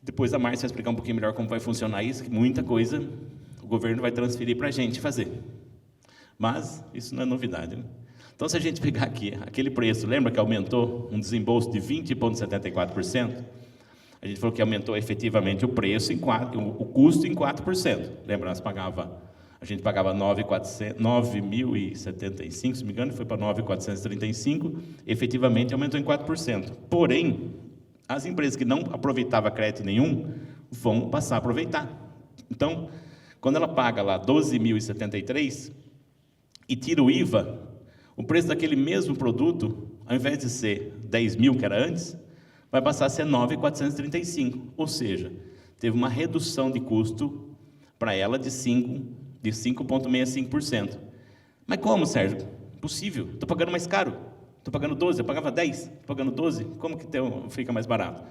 Depois a Márcia vai explicar um pouquinho melhor como vai funcionar isso, que muita coisa o governo vai transferir para a gente fazer. Mas isso não é novidade, né? Então, se a gente pegar aqui aquele preço, lembra que aumentou um desembolso de 20,74%? A gente falou que aumentou efetivamente o preço, o custo em 4%. Lembra, a gente pagava 9.075, se não me engano, foi para 9.435, efetivamente aumentou em 4%. Porém, as empresas que não aproveitavam crédito nenhum, vão passar a aproveitar. Então, quando ela paga lá 12.073 e tira o IVA, o preço daquele mesmo produto, ao invés de ser 10 mil, que era antes, vai passar a ser 9.435, ou seja, teve uma redução de custo para ela de 5,65%. Mas como, Sérgio? Possível, estou pagando mais caro, estou pagando 12, eu pagava 10, estou pagando 12, como que fica mais barato?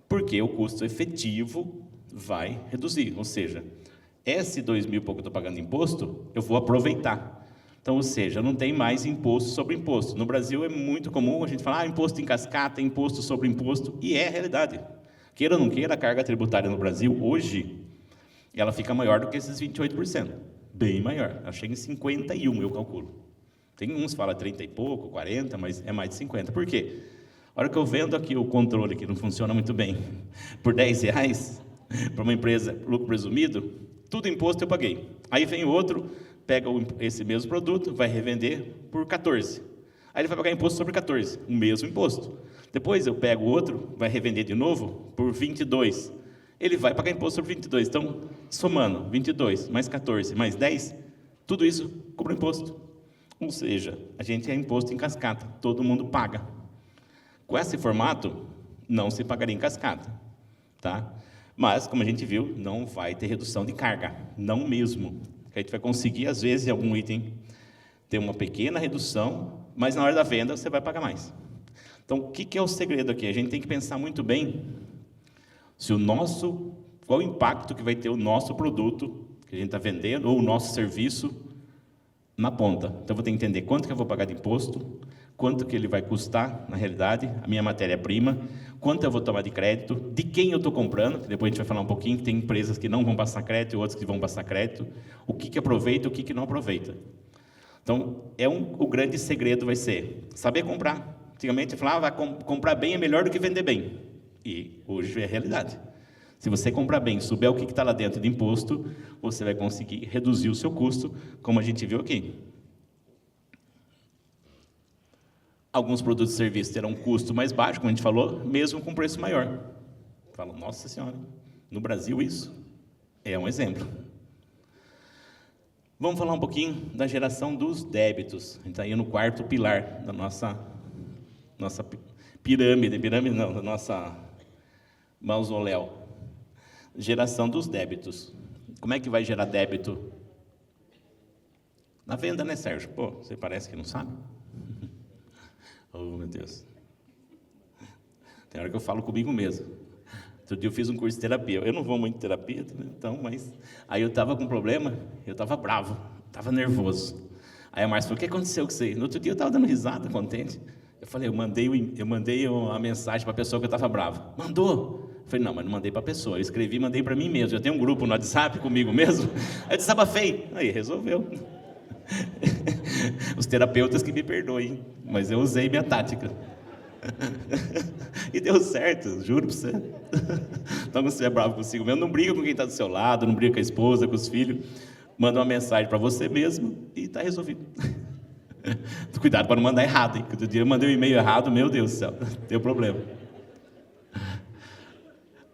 Porque o custo efetivo vai reduzir, ou seja, esse 2 mil e pouco que eu estou pagando de imposto, eu vou aproveitar. Então, ou seja, não tem mais imposto sobre imposto. No Brasil é muito comum a gente falar imposto em cascata, imposto sobre imposto, e é a realidade. Queira ou não queira, a carga tributária no Brasil, hoje, ela fica maior do que esses 28%. Bem maior. Ela chega em 51%, eu calculo. Tem uns que falam 30 e pouco, 40, mas é mais de 50%. Por quê? A hora que eu vendo aqui o controle, que não funciona muito bem, por R$10, para uma empresa, lucro presumido, tudo imposto eu paguei. Aí vem o outro, pega esse mesmo produto, vai revender por 14. Aí ele vai pagar imposto sobre 14, o mesmo imposto. Depois eu pego o outro, vai revender de novo por 22. Ele vai pagar imposto sobre 22. Então, somando 22 mais 14 mais 10, tudo isso cobra imposto. Ou seja, a gente é imposto em cascata, todo mundo paga. Com esse formato, não se pagaria em cascata. Tá? Mas, como a gente viu, não vai ter redução de carga, não mesmo. A gente vai conseguir, às vezes, em algum item, ter uma pequena redução, mas na hora da venda você vai pagar mais. Então, o que é o segredo aqui? A gente tem que pensar muito bem qual o impacto que vai ter o nosso produto que a gente está vendendo, ou o nosso serviço, na ponta. Então, eu vou ter que entender quanto que eu vou pagar de imposto, quanto que ele vai custar, na realidade, a minha matéria-prima, quanto eu vou tomar de crédito, de quem eu estou comprando, que depois a gente vai falar um pouquinho, que tem empresas que não vão passar crédito e outras que vão passar crédito, o que aproveita e o que não aproveita. Então, o grande segredo vai ser saber comprar. Antigamente, eu falava, comprar bem é melhor do que vender bem. E hoje é a realidade. Se você comprar bem, souber o que está lá dentro de imposto, você vai conseguir reduzir o seu custo, como a gente viu aqui. Alguns produtos e serviços terão um custo mais baixo, como a gente falou, mesmo com preço maior. Falo, nossa senhora, no Brasil isso é um exemplo. Vamos falar um pouquinho da geração dos débitos. A gente está aí no quarto pilar da nossa pirâmide não, da nossa mausoléu. Geração dos débitos. Como é que vai gerar débito? Na venda, né, Sérgio? Pô, você parece que não sabe. Oh, meu Deus. Tem hora que eu falo comigo mesmo. Outro dia eu fiz um curso de terapia. Eu não vou muito em terapia, então, mas... Aí eu estava com um problema, eu estava bravo, estava nervoso. Aí a Márcia falou, o que aconteceu com você? No outro dia eu estava dando risada, contente. Eu falei, eu mandei a mensagem para a pessoa que eu estava bravo. Mandou? Eu falei, não, mas não mandei para a pessoa. Eu escrevi e mandei para mim mesmo. Eu tenho um grupo no WhatsApp comigo mesmo. Aí eu desabafei. Aí resolveu. Os terapeutas que me perdoem, mas eu usei minha tática. E deu certo, juro para você. Então, quando você é bravo consigo mesmo, não briga com quem está do seu lado, não briga com a esposa, com os filhos. Manda uma mensagem para você mesmo e está resolvido. Cuidado para não mandar errado, hein? Outro dia eu mandei um e-mail errado, meu Deus do céu, deu problema.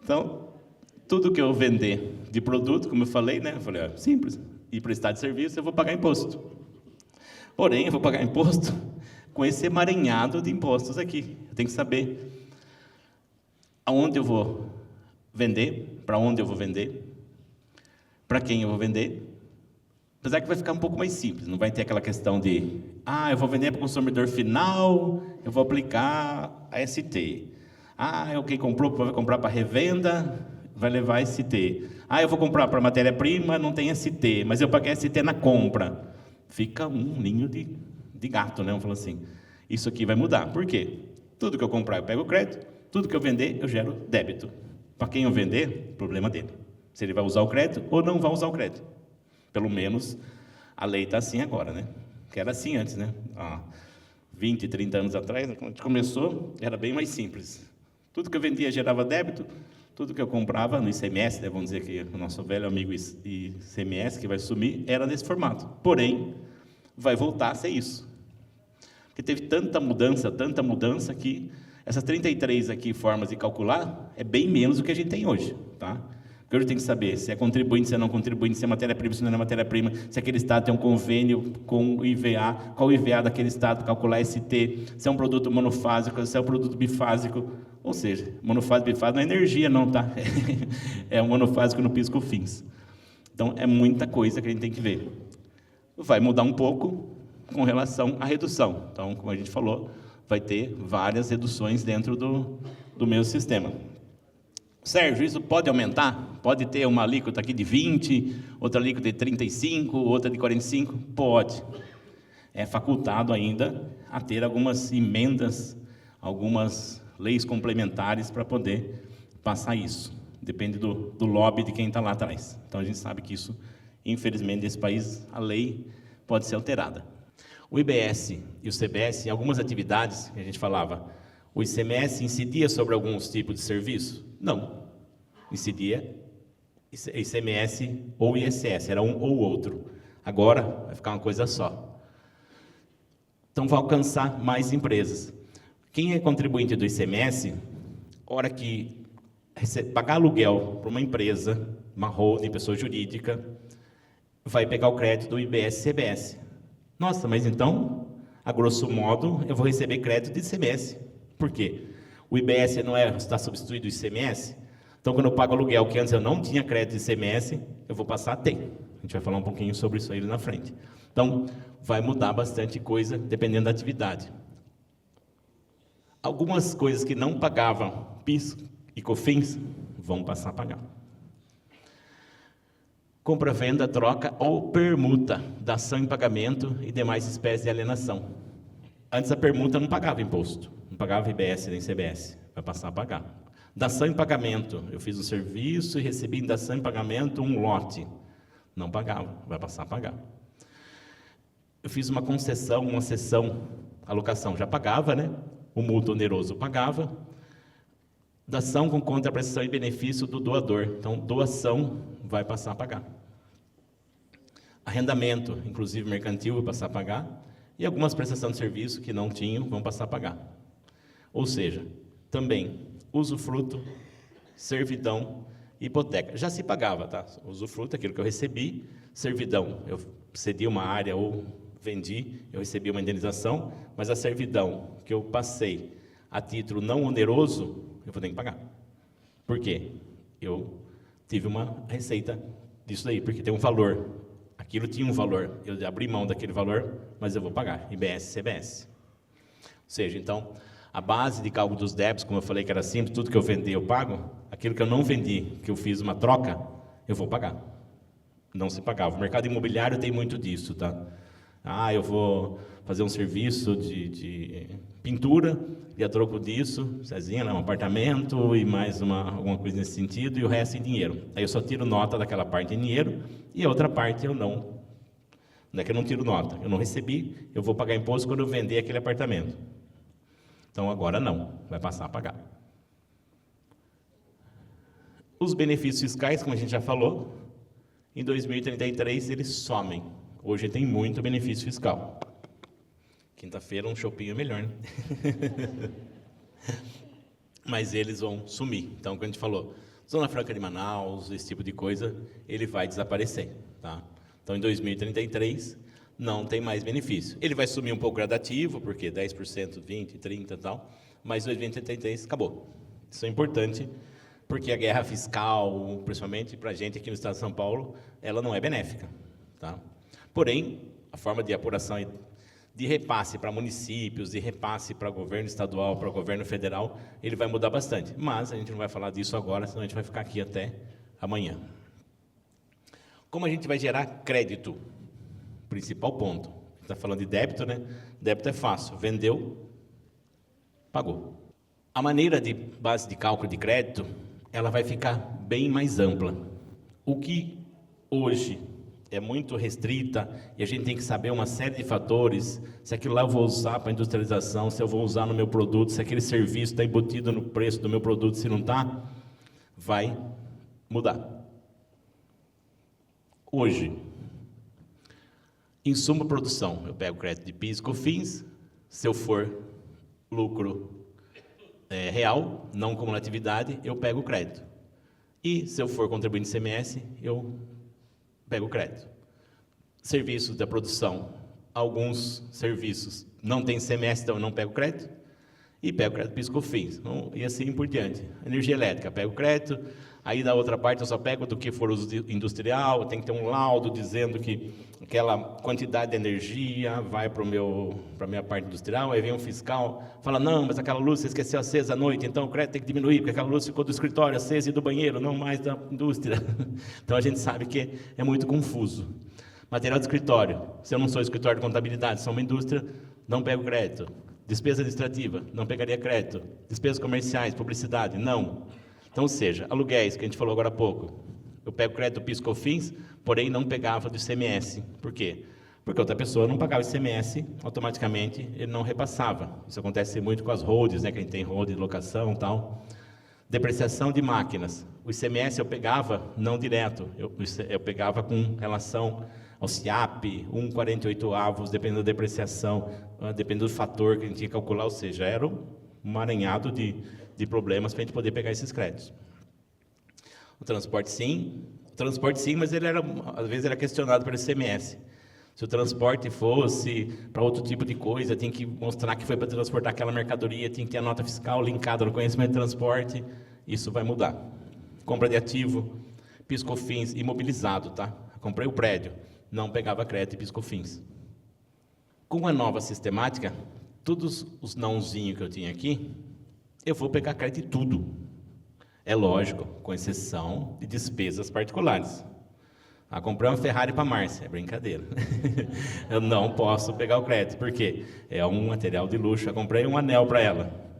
Então, tudo que eu vender de produto, como eu falei, né? Eu falei, simples. E prestar de serviço, eu vou pagar imposto. Porém, eu vou pagar imposto com esse emaranhado de impostos aqui. Eu tenho que saber aonde eu vou vender, para onde eu vou vender, para quem eu vou vender. Apesar que vai ficar um pouco mais simples, não vai ter aquela questão de eu vou vender para o consumidor final, eu vou aplicar a ST. Quem comprou vai comprar para revenda, vai levar ST. Eu vou comprar para matéria-prima, não tem ST, mas eu paguei ST na compra. Fica um ninho de gato, né? Vamos falar assim. Isso aqui vai mudar. Por quê? Tudo que eu comprar, eu pego o crédito. Tudo que eu vender, eu gero débito. Para quem eu vender, problema dele. Se ele vai usar o crédito ou não vai usar o crédito. Pelo menos a lei está assim agora, né? Que era assim antes, né? Há 20, 30 anos atrás, quando a gente começou, era bem mais simples. Tudo que eu vendia gerava débito. Tudo que eu comprava no ICMS, vamos dizer que o nosso velho amigo ICMS, que vai sumir, era desse formato. Porém, vai voltar a ser isso. Porque teve tanta mudança, que essas 33 aqui formas de calcular é bem menos do que a gente tem hoje. Tá? Porque hoje tem que saber se é contribuinte, se é não contribuinte, se é matéria-prima, se não é matéria-prima, se aquele estado tem um convênio com o IVA, qual o IVA daquele estado, calcular ST, se é um produto monofásico, se é um produto bifásico. Ou seja, monofásico e bifásico não é energia não, tá? É um monofásico no pisco-fins. Então, é muita coisa que a gente tem que ver. Vai mudar um pouco com relação à redução. Então, como a gente falou, vai ter várias reduções dentro do meu sistema. Sérgio, isso pode aumentar? Pode ter uma alíquota aqui de 20, outra alíquota de 35, outra de 45? Pode. É facultado ainda a ter algumas emendas, algumas leis complementares para poder passar isso. Depende do lobby de quem está lá atrás. Então, a gente sabe que isso, infelizmente, nesse país, a lei pode ser alterada. O IBS e o CBS, em algumas atividades que a gente falava, o ICMS incidia sobre alguns tipos de serviço? Não. Incidia ICMS ou ISS, era um ou outro. Agora, vai ficar uma coisa só. Então, vai alcançar mais empresas. Quem é contribuinte do ICMS, hora que pagar aluguel para uma empresa, uma holding, pessoa jurídica, vai pegar o crédito do IBS e CBS. Nossa, mas então, a grosso modo, eu vou receber crédito de ICMS. Por quê? O IBS não está substituído do ICMS? Então, quando eu pago aluguel, que antes eu não tinha crédito de ICMS, eu vou passar a ter. A gente vai falar um pouquinho sobre isso aí na frente. Então, vai mudar bastante coisa, dependendo da atividade. Algumas coisas que não pagavam PIS e COFINS vão passar a pagar. Compra, venda, troca ou permuta, dação em pagamento e demais espécies de alienação. Antes a permuta não pagava imposto, não pagava IBS nem CBS, vai passar a pagar. Dação em pagamento, eu fiz um serviço e recebi em dação em pagamento um lote, não pagava, vai passar a pagar. Eu fiz uma concessão, uma cessão, alocação, já pagava, né? O mútuo oneroso pagava. Dação com contraprestação e benefício do doador. Então, doação vai passar a pagar. Arrendamento, inclusive mercantil, vai passar a pagar. E algumas prestações de serviço que não tinham, vão passar a pagar. Ou seja, também, usufruto, servidão, hipoteca. Já se pagava, tá? Usufruto, aquilo que eu recebi. Servidão, eu cedi uma área ou vendi, eu recebi uma indenização, mas a servidão que eu passei a título não oneroso, eu vou ter que pagar. Por quê? Eu tive uma receita disso daí, porque tem um valor. Aquilo tinha um valor. Eu abri mão daquele valor, mas eu vou pagar. IBS, CBS. Ou seja, então, a base de cálculo dos débitos, como eu falei que era simples, tudo que eu vender eu pago. Aquilo que eu não vendi, que eu fiz uma troca, eu vou pagar. Não se pagava. O mercado imobiliário tem muito disso, tá? Eu vou fazer um serviço de pintura, e a troco disso, Cezinha, um apartamento e mais alguma coisa nesse sentido, e o resto em dinheiro. Aí eu só tiro nota daquela parte em dinheiro, e a outra parte eu não. Não é que eu não tiro nota, eu não recebi, eu vou pagar imposto quando eu vender aquele apartamento. Então agora não, vai passar a pagar. Os benefícios fiscais, como a gente já falou, em 2033 eles somem. Hoje tem muito benefício fiscal. Quinta-feira um shopping é melhor, né? Mas eles vão sumir. Então, quando a gente falou, Zona Franca de Manaus, esse tipo de coisa, ele vai desaparecer, tá? Então, em 2033, não tem mais benefício. Ele vai sumir um pouco gradativo, porque 10%, 20%, 30% e tal, mas em 2033 acabou. Isso é importante, porque a guerra fiscal, principalmente para a gente aqui no estado de São Paulo, ela não é benéfica, tá? Porém, a forma de apuração de repasse para municípios, de repasse para governo estadual, para governo federal, ele vai mudar bastante. Mas a gente não vai falar disso agora, senão a gente vai ficar aqui até amanhã. Como a gente vai gerar crédito? Principal ponto. A gente está falando de débito, né? Débito é fácil. Vendeu, pagou. A maneira de base de cálculo de crédito, ela vai ficar bem mais ampla. O que hoje é muito restrita, e a gente tem que saber uma série de fatores, se aquilo lá eu vou usar para industrialização, se eu vou usar no meu produto, se aquele serviço está embutido no preço do meu produto, se não está, vai mudar. Hoje, insumo produção, eu pego crédito de PIS e COFINS, se eu for lucro real, não cumulatividade, eu pego o crédito. E se eu for contribuinte de ICMS, eu pego o crédito. Serviços da produção, alguns serviços não tem ICMS, então eu não pego crédito, e pego crédito PIS e COFINS, e assim por diante. Energia elétrica, pego crédito, aí da outra parte eu só pego do que for uso industrial, tem que ter um laudo dizendo que aquela quantidade de energia vai para a minha parte industrial, aí vem um fiscal, fala, não, mas aquela luz você esqueceu acesa à noite, então o crédito tem que diminuir, porque aquela luz ficou do escritório acesa e do banheiro, não mais da indústria. Então a gente sabe que é muito confuso. Material de escritório, se eu não sou escritório de contabilidade, sou uma indústria, não pego crédito. Despesa administrativa, não pegaria crédito. Despesas comerciais, publicidade, não. Então, ou seja, aluguéis, que a gente falou agora há pouco, eu pego crédito do PIS e COFINS, porém não pegava do ICMS. Por quê? Porque outra pessoa não pagava ICMS, automaticamente ele não repassava. Isso acontece muito com as holds, né, que a gente tem hold de locação e tal. Depreciação de máquinas. O ICMS eu pegava não direto, eu pegava com relação ao CIAP, 1,48avos, dependendo da depreciação, dependendo do fator que a gente tinha que calcular, ou seja, era um emaranhado de problemas para a gente poder pegar esses créditos. O transporte sim, mas ele às vezes era questionado pelo ICMS. Se o transporte fosse para outro tipo de coisa, tem que mostrar que foi para transportar aquela mercadoria, tem que ter a nota fiscal linkada no conhecimento de transporte, isso vai mudar. Compra de ativo, PIS, COFINS, imobilizado, tá? Comprei o prédio, não pegava crédito e PIS, COFINS. Com a nova sistemática, todos os nãozinhos que eu tinha aqui, eu vou pegar crédito em tudo. É lógico, com exceção de despesas particulares. Comprei uma Ferrari para a Márcia, é brincadeira. Eu não posso pegar o crédito, porque é um material de luxo. Eu comprei um anel para ela.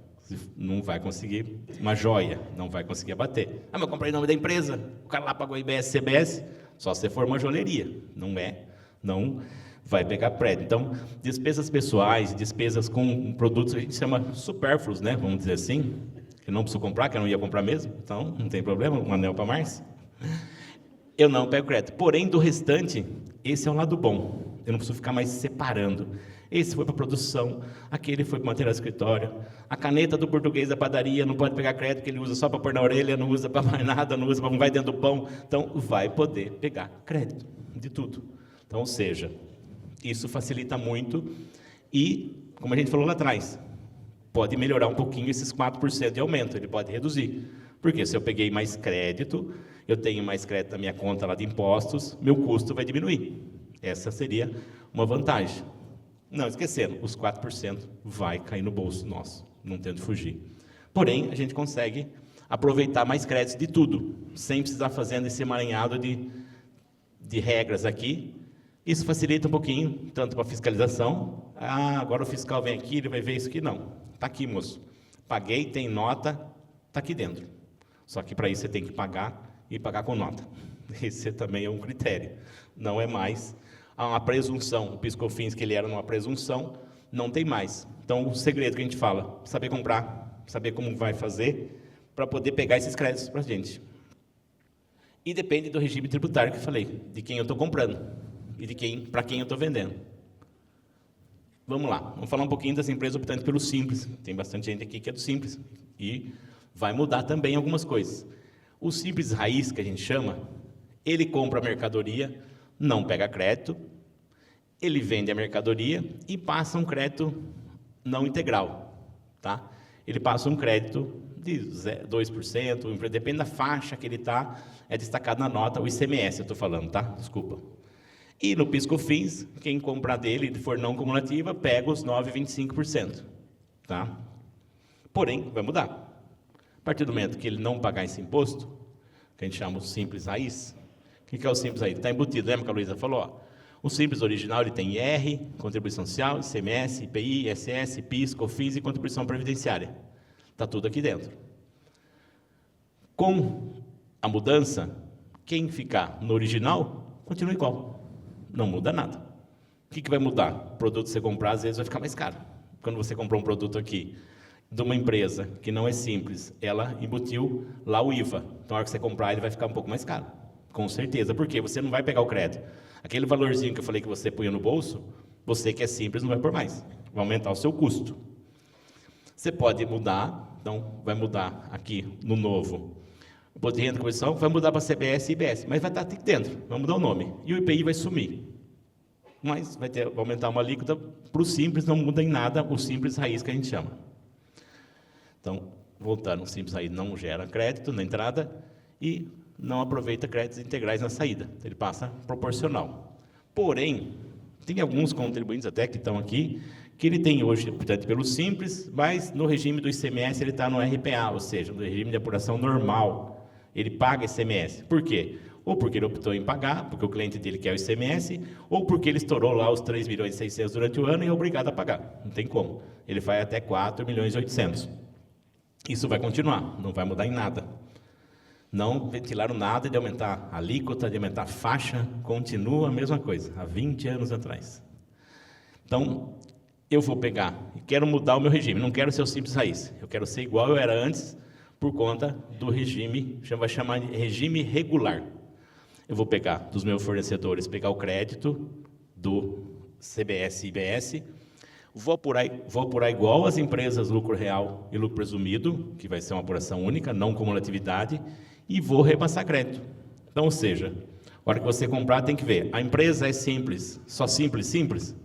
Não vai conseguir, uma joia, não vai conseguir abater. Mas eu comprei em nome da empresa, o cara lá pagou IBS, CBS, só se for uma joalheria. Não vai pegar crédito. Então, despesas pessoais, despesas com produtos que a gente chama supérfluos, né? Vamos dizer assim, que não preciso comprar, que eu não ia comprar mesmo, então não tem problema, um anel para a Márcia. Eu não pego crédito. Porém, do restante, esse é o lado bom. Eu não preciso ficar mais separando. Esse foi para produção, aquele foi para material de escritório. A caneta do português da padaria não pode pegar crédito, porque ele usa só para pôr na orelha, não usa para mais nada, não vai dentro do pão. Então, vai poder pegar crédito de tudo. Então, ou seja, isso facilita muito e, como a gente falou lá atrás, pode melhorar um pouquinho esses 4% de aumento, ele pode reduzir. Porque se eu peguei mais crédito, eu tenho mais crédito na minha conta lá de impostos, meu custo vai diminuir. Essa seria uma vantagem. Não esquecendo, os 4% vai cair no bolso nosso, não tendo fugir. Porém, a gente consegue aproveitar mais créditos de tudo, sem precisar fazer esse emaranhado de regras aqui. Isso facilita um pouquinho, tanto para a fiscalização. Agora o fiscal vem aqui, ele vai ver isso aqui. Não, está aqui, moço. Paguei, tem nota, está aqui dentro. Só que para isso você tem que pagar e pagar com nota. Esse também é um critério. Não é mais uma presunção. O PIS/COFINS, que ele era uma presunção, não tem mais. Então, o segredo que a gente fala, saber comprar, saber como vai fazer, para poder pegar esses créditos para a gente. E depende do regime tributário que eu falei, de quem eu estou comprando e para quem eu estou vendendo. Vamos lá, vamos falar um pouquinho das empresas optantes pelo Simples. Tem bastante gente aqui que é do Simples. E vai mudar também algumas coisas. O Simples Raiz, que a gente chama, ele compra a mercadoria, não pega crédito, ele vende a mercadoria e passa um crédito não integral. Tá? Ele passa um crédito de 2%, depende da faixa que ele está, é destacado na nota, o ICMS eu estou falando, tá? Desculpa. E no PIS/COFINS, quem comprar dele e for não cumulativa, pega os 9,25%. Tá? Porém, vai mudar. A partir do momento que ele não pagar esse imposto, que a gente chama o Simples Raiz, o que é o Simples Raiz? Está embutido, lembra que a Luísa falou? Ó, o Simples original ele tem IR, contribuição social, ICMS, IPI, ISS, PIS, COFINS e contribuição previdenciária. Está tudo aqui dentro. Com a mudança, quem ficar no original, continua igual. Não muda nada. O que vai mudar? O produto que você comprar, às vezes, vai ficar mais caro. Quando você comprou um produto aqui de uma empresa que não é simples, ela embutiu lá o IVA. Então, na hora que você comprar, ele vai ficar um pouco mais caro. Com certeza. Porque você não vai pegar o crédito. Aquele valorzinho que eu falei que você punha no bolso, você que é simples não vai pôr mais. Vai aumentar o seu custo. Você pode mudar, então vai mudar aqui no novo. O imposto de renda e contribuição vai mudar para CBS e IBS, mas vai estar aqui dentro, vai mudar o nome. E o IPI vai sumir. Mas vai aumentar uma alíquota para o Simples, não muda em nada o Simples Raiz que a gente chama. Então, voltando, o Simples Raiz não gera crédito na entrada e não aproveita créditos integrais na saída. Ele passa proporcional. Porém, tem alguns contribuintes até que estão aqui, que ele tem hoje, portanto, pelo Simples, mas no regime do ICMS ele está no RPA, ou seja, no regime de apuração normal. Ele paga ICMS. Por quê? Ou porque ele optou em pagar, porque o cliente dele quer o ICMS, ou porque ele estourou lá os 3 milhões e 600 durante o ano e é obrigado a pagar. Não tem como. Ele vai até 4 milhões e 800. Isso vai continuar, não vai mudar em nada. Não ventilaram nada de aumentar a alíquota, de aumentar a faixa, continua a mesma coisa, há 20 anos atrás. Então, eu vou pegar e quero mudar o meu regime, não quero ser o Simples Raiz, eu quero ser igual eu era antes, por conta do regime, vai chamar de regime regular. Eu vou pegar dos meus fornecedores, pegar o crédito do CBS e IBS, vou apurar igual as empresas lucro real e lucro presumido, que vai ser uma apuração única, não cumulatividade, e vou repassar crédito. Então, ou seja, a hora que você comprar, tem que ver, a empresa é simples, só simples, simples?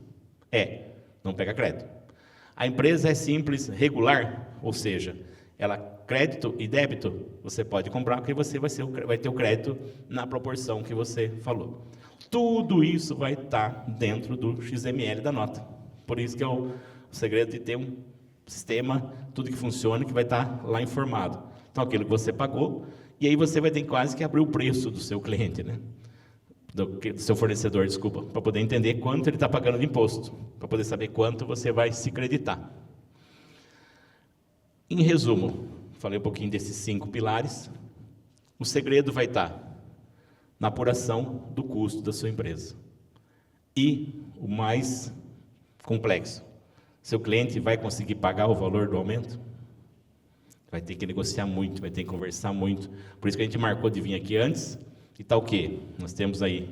É, não pega crédito. A empresa é simples, regular, ou seja, ela crédito e débito, você pode comprar, porque você vai ter o crédito na proporção que você falou. Tudo isso vai estar dentro do XML da nota. Por isso que O segredo de ter um sistema, tudo que funciona, que vai estar lá informado. Então, aquilo que você pagou, e aí você vai ter quase que abrir o preço do seu cliente, né? Do seu fornecedor, desculpa, para poder entender quanto ele está pagando de imposto, para poder saber quanto você vai se creditar. Em resumo, falei um pouquinho desses 5 pilares. O segredo vai estar na apuração do custo da sua empresa. E o mais complexo, seu cliente vai conseguir pagar o valor do aumento? Vai ter que negociar muito, vai ter que conversar muito. Por isso que a gente marcou de vir aqui antes. E tá o quê? Nós temos aí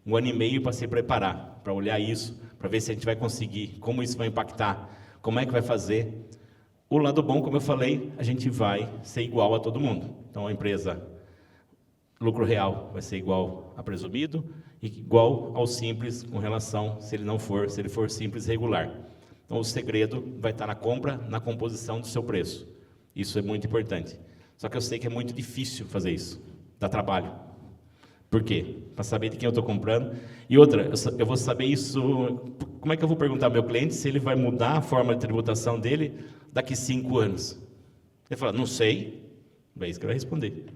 1 ano e meio para se preparar, para olhar isso, para ver se a gente vai conseguir, como isso vai impactar, como é que vai fazer. O lado bom, como eu falei, a gente vai ser igual a todo mundo. Então, a empresa, lucro real vai ser igual a presumido e igual ao simples com relação, se ele for simples regular. Então, o segredo vai estar na compra, na composição do seu preço. Isso é muito importante. Só que eu sei que é muito difícil fazer isso. Dá trabalho. Por quê? Para saber de quem eu estou comprando. E outra, eu vou saber isso... Como é que eu vou perguntar ao meu cliente se ele vai mudar a forma de tributação dele daqui 5 anos? Ele fala, não sei. É isso que ele vai responder.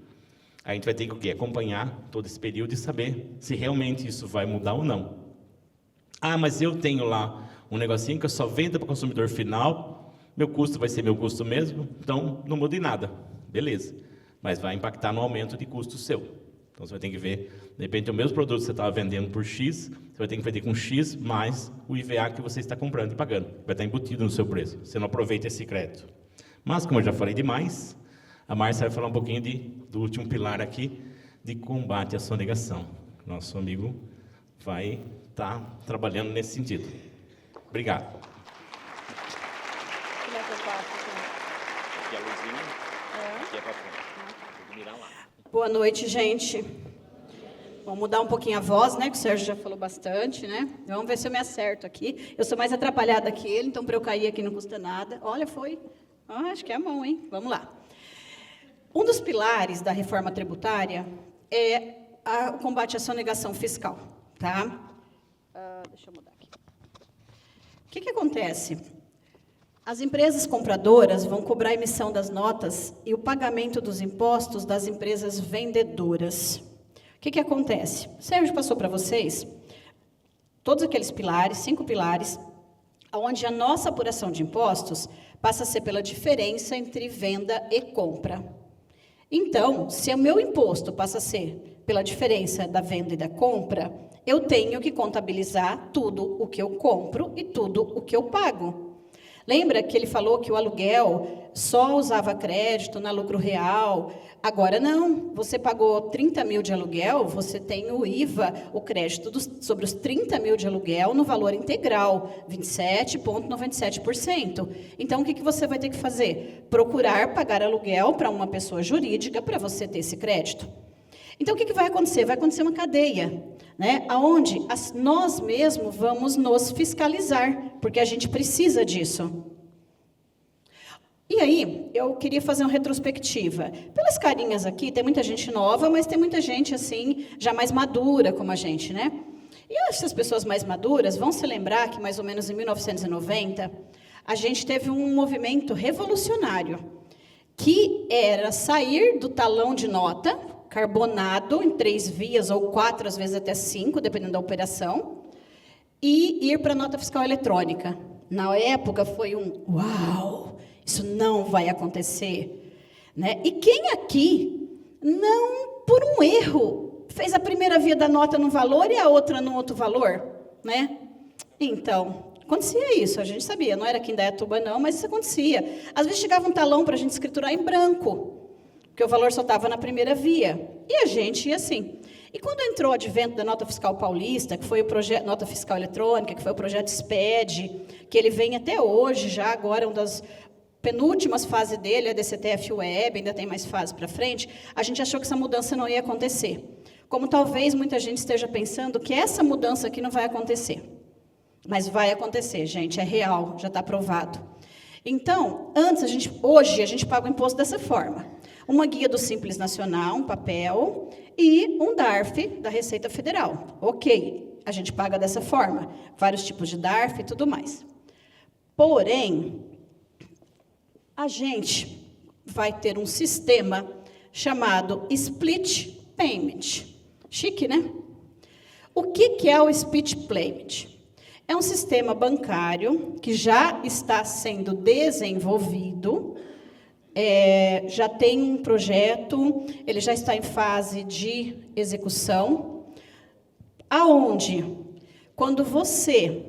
Aí a gente vai ter que o quê? Acompanhar todo esse período e saber se realmente isso vai mudar ou não. Ah, mas eu tenho lá um negocinho que eu só vendo para o consumidor final, meu custo vai ser meu custo mesmo, então não muda em nada. Beleza. Mas vai impactar no aumento de custo seu. Então, você vai ter que ver, de repente, o mesmo produto que você estava vendendo por X, você vai ter que vender com X mais o IVA que você está comprando e pagando. Vai estar embutido no seu preço. Você não aproveita esse crédito. Mas, como eu já falei demais, a Márcia vai falar um pouquinho do último pilar aqui, de combate à sonegação. Nosso amigo vai estar trabalhando nesse sentido. Obrigado. Aqui é a luzinha, aqui é para frente. Tem que mirar lá. Boa noite, gente. Vamos mudar um pouquinho a voz, né? Que o Sérgio já falou bastante, né? Vamos ver se eu me acerto aqui. Eu sou mais atrapalhada que ele, então para eu cair aqui não custa nada. Olha, foi. Acho que é a mão, hein? Vamos lá. Um dos pilares da reforma tributária é o combate à sonegação fiscal, tá? Deixa eu mudar aqui. O que acontece? As empresas compradoras vão cobrar a emissão das notas e o pagamento dos impostos das empresas vendedoras. O que acontece? O Sérgio passou para vocês todos aqueles pilares, 5 pilares, onde a nossa apuração de impostos passa a ser pela diferença entre venda e compra. Então, se o meu imposto passa a ser pela diferença da venda e da compra, eu tenho que contabilizar tudo o que eu compro e tudo o que eu pago. Lembra que ele falou que o aluguel só usava crédito na lucro real? Agora não, você pagou 30 mil de aluguel, você tem o IVA, o crédito sobre os 30 mil de aluguel no valor integral, 27,97%. Então, o que você vai ter que fazer? Procurar pagar aluguel para uma pessoa jurídica para você ter esse crédito. Então, o que vai acontecer? Vai acontecer uma cadeia, né? Onde nós mesmos vamos nos fiscalizar, porque a gente precisa disso. E aí, eu queria fazer uma retrospectiva. Pelas carinhas aqui, tem muita gente nova, mas tem muita gente, assim, já mais madura como a gente, né? E essas pessoas mais maduras vão se lembrar que, mais ou menos em 1990, a gente teve um movimento revolucionário, que era sair do talão de nota, carbonado em 3 vias ou 4, às vezes até 5, dependendo da operação, e ir para a nota fiscal eletrônica. Na época foi um uau, isso não vai acontecer, né? E quem aqui não, por um erro, fez a primeira via da nota num valor e a outra num outro valor, né? Então, acontecia isso, a gente sabia, não era aqui em Indaiatuba não, mas isso acontecia. Às vezes chegava um talão para a gente escriturar em branco, porque o valor só estava na primeira via. E a gente ia assim. E quando entrou o advento da nota fiscal paulista, que foi o projeto nota fiscal eletrônica, que foi o projeto SPED, que ele vem até hoje, já agora uma das penúltimas fases dele, a DCTF Web, ainda tem mais fases para frente, a gente achou que essa mudança não ia acontecer. Como talvez muita gente esteja pensando que essa mudança aqui não vai acontecer. Mas vai acontecer, gente, é real, já está provado. Então, hoje a gente paga o imposto dessa forma. Uma guia do Simples Nacional, um papel, e um DARF da Receita Federal. Ok, a gente paga dessa forma. Vários tipos de DARF e tudo mais. Porém, a gente vai ter um sistema chamado Split Payment. Chique, né? O que é o Split Payment? É um sistema bancário que já está sendo desenvolvido, já tem um projeto, ele já está em fase de execução, aonde, quando você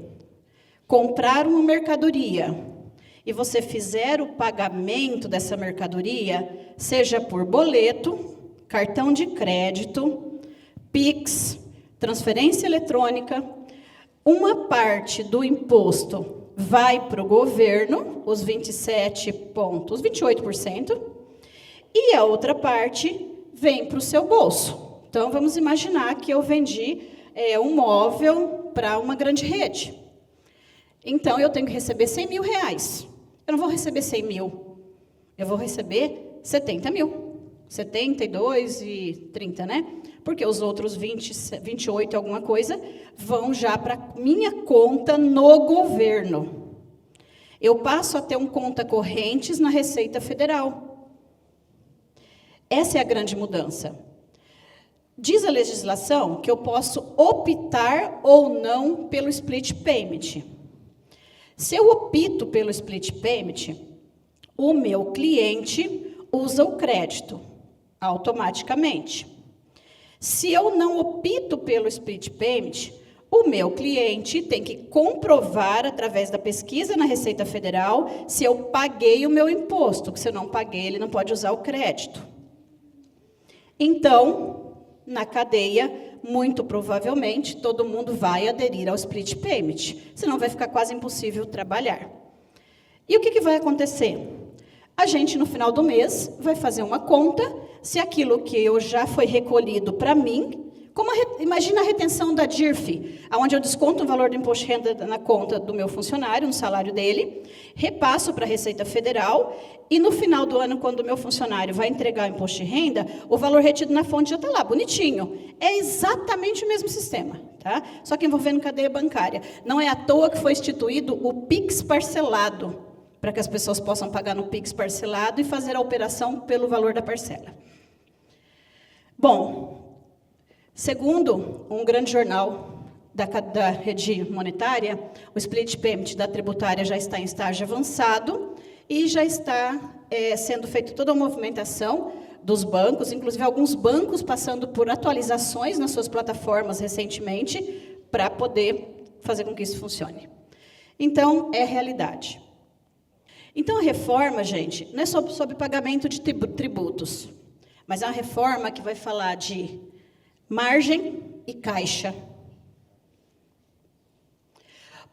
comprar uma mercadoria e você fizer o pagamento dessa mercadoria, seja por boleto, cartão de crédito, Pix, transferência eletrônica, uma parte do imposto vai para o governo, os 28%, e a outra parte vem para o seu bolso. Então, vamos imaginar que eu vendi um móvel para uma grande rede. Então, eu tenho que receber 100 mil reais. Eu não vou receber 100 mil, eu vou receber 70 mil. 72 e 30, né? Porque os outros 28 alguma coisa vão já para minha conta no governo. Eu passo a ter um conta correntes na Receita Federal. Essa é a grande mudança. Diz a legislação que eu posso optar ou não pelo split payment. Se eu opto pelo split payment, o meu cliente usa o crédito automaticamente. Se eu não opto pelo split payment, o meu cliente tem que comprovar, através da pesquisa na Receita Federal, se eu paguei o meu imposto, que se eu não paguei, ele não pode usar o crédito. Então, na cadeia, muito provavelmente, todo mundo vai aderir ao split payment, senão vai ficar quase impossível trabalhar. E o que vai acontecer? A gente, no final do mês, vai fazer uma conta, se aquilo que eu já foi recolhido para mim, imagina a retenção da DIRF, onde eu desconto o valor do imposto de renda na conta do meu funcionário, no salário dele, repasso para a Receita Federal, e no final do ano, quando o meu funcionário vai entregar o imposto de renda, o valor retido na fonte já está lá, bonitinho. É exatamente o mesmo sistema, tá? Só que envolvendo cadeia bancária. Não é à toa que foi instituído o PIX parcelado, para que as pessoas possam pagar no PIX parcelado e fazer a operação pelo valor da parcela. Bom, segundo um grande jornal da rede monetária, o split payment da tributária já está em estágio avançado e já está sendo feita toda a movimentação dos bancos, inclusive alguns bancos passando por atualizações nas suas plataformas recentemente para poder fazer com que isso funcione. Então, é realidade. Então, a reforma, gente, não é só sobre pagamento de tributos, mas é uma reforma que vai falar de margem e caixa.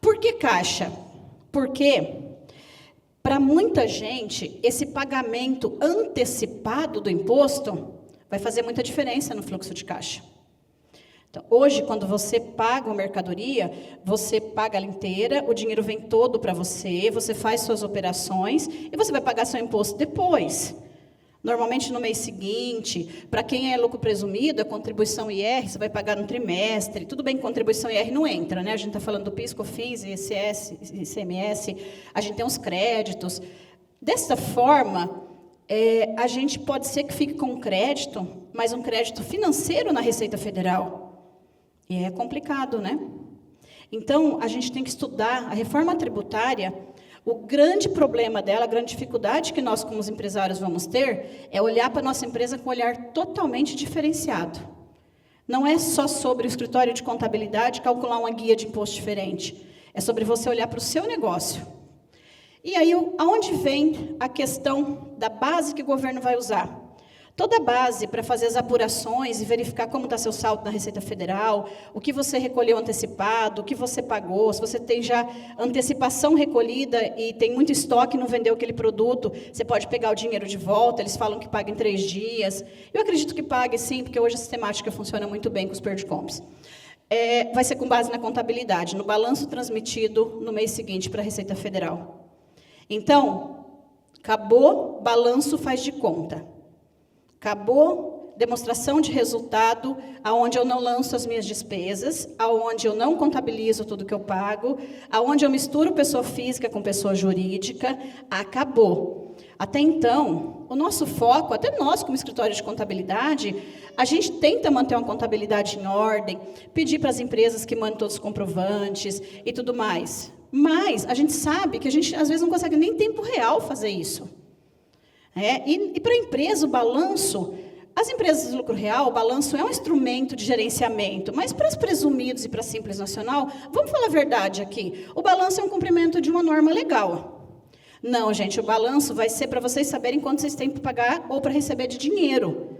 Por que caixa? Porque, para muita gente, esse pagamento antecipado do imposto vai fazer muita diferença no fluxo de caixa. Então, hoje, quando você paga uma mercadoria, você paga ela inteira, o dinheiro vem todo para você, você faz suas operações e você vai pagar seu imposto depois. Normalmente no mês seguinte, para quem é lucro presumido, a contribuição IR, você vai pagar no trimestre. Tudo bem que contribuição IR não entra, né? A gente está falando do PIS, COFINS, ICS, ICMS, a gente tem os créditos. Dessa forma, a gente pode ser que fique com um crédito, mas um crédito financeiro na Receita Federal. E é complicado, né? Então, a gente tem que estudar a reforma tributária. O grande problema dela, a grande dificuldade que nós, como os empresários, vamos ter, é olhar para a nossa empresa com um olhar totalmente diferenciado. Não é só sobre o escritório de contabilidade calcular uma guia de imposto diferente. É sobre você olhar para o seu negócio. E aí, aonde vem a questão da base que o governo vai usar? Toda a base para fazer as apurações e verificar como está seu saldo na Receita Federal, o que você recolheu antecipado, o que você pagou, se você tem já antecipação recolhida e tem muito estoque e não vendeu aquele produto, você pode pegar o dinheiro de volta, eles falam que paga em 3 dias. Eu acredito que pague sim, porque hoje a sistemática funciona muito bem com os perdicoms. Vai ser com base na contabilidade, no balanço transmitido no mês seguinte para a Receita Federal. Então, acabou, balanço faz de conta. Acabou, demonstração de resultado, aonde eu não lanço as minhas despesas, aonde eu não contabilizo tudo que eu pago, aonde eu misturo pessoa física com pessoa jurídica, acabou. Até então, o nosso foco, até nós como escritório de contabilidade, a gente tenta manter uma contabilidade em ordem, pedir para as empresas que mandem todos os comprovantes e tudo mais. Mas a gente sabe que a gente, às vezes, não consegue nem em tempo real fazer isso. E para a empresa, o balanço, as empresas de lucro real, o balanço é um instrumento de gerenciamento, mas para os presumidos e para a Simples Nacional, vamos falar a verdade aqui, o balanço é um cumprimento de uma norma legal. Não, gente, o balanço vai ser para vocês saberem quanto vocês têm para pagar ou para receber de dinheiro.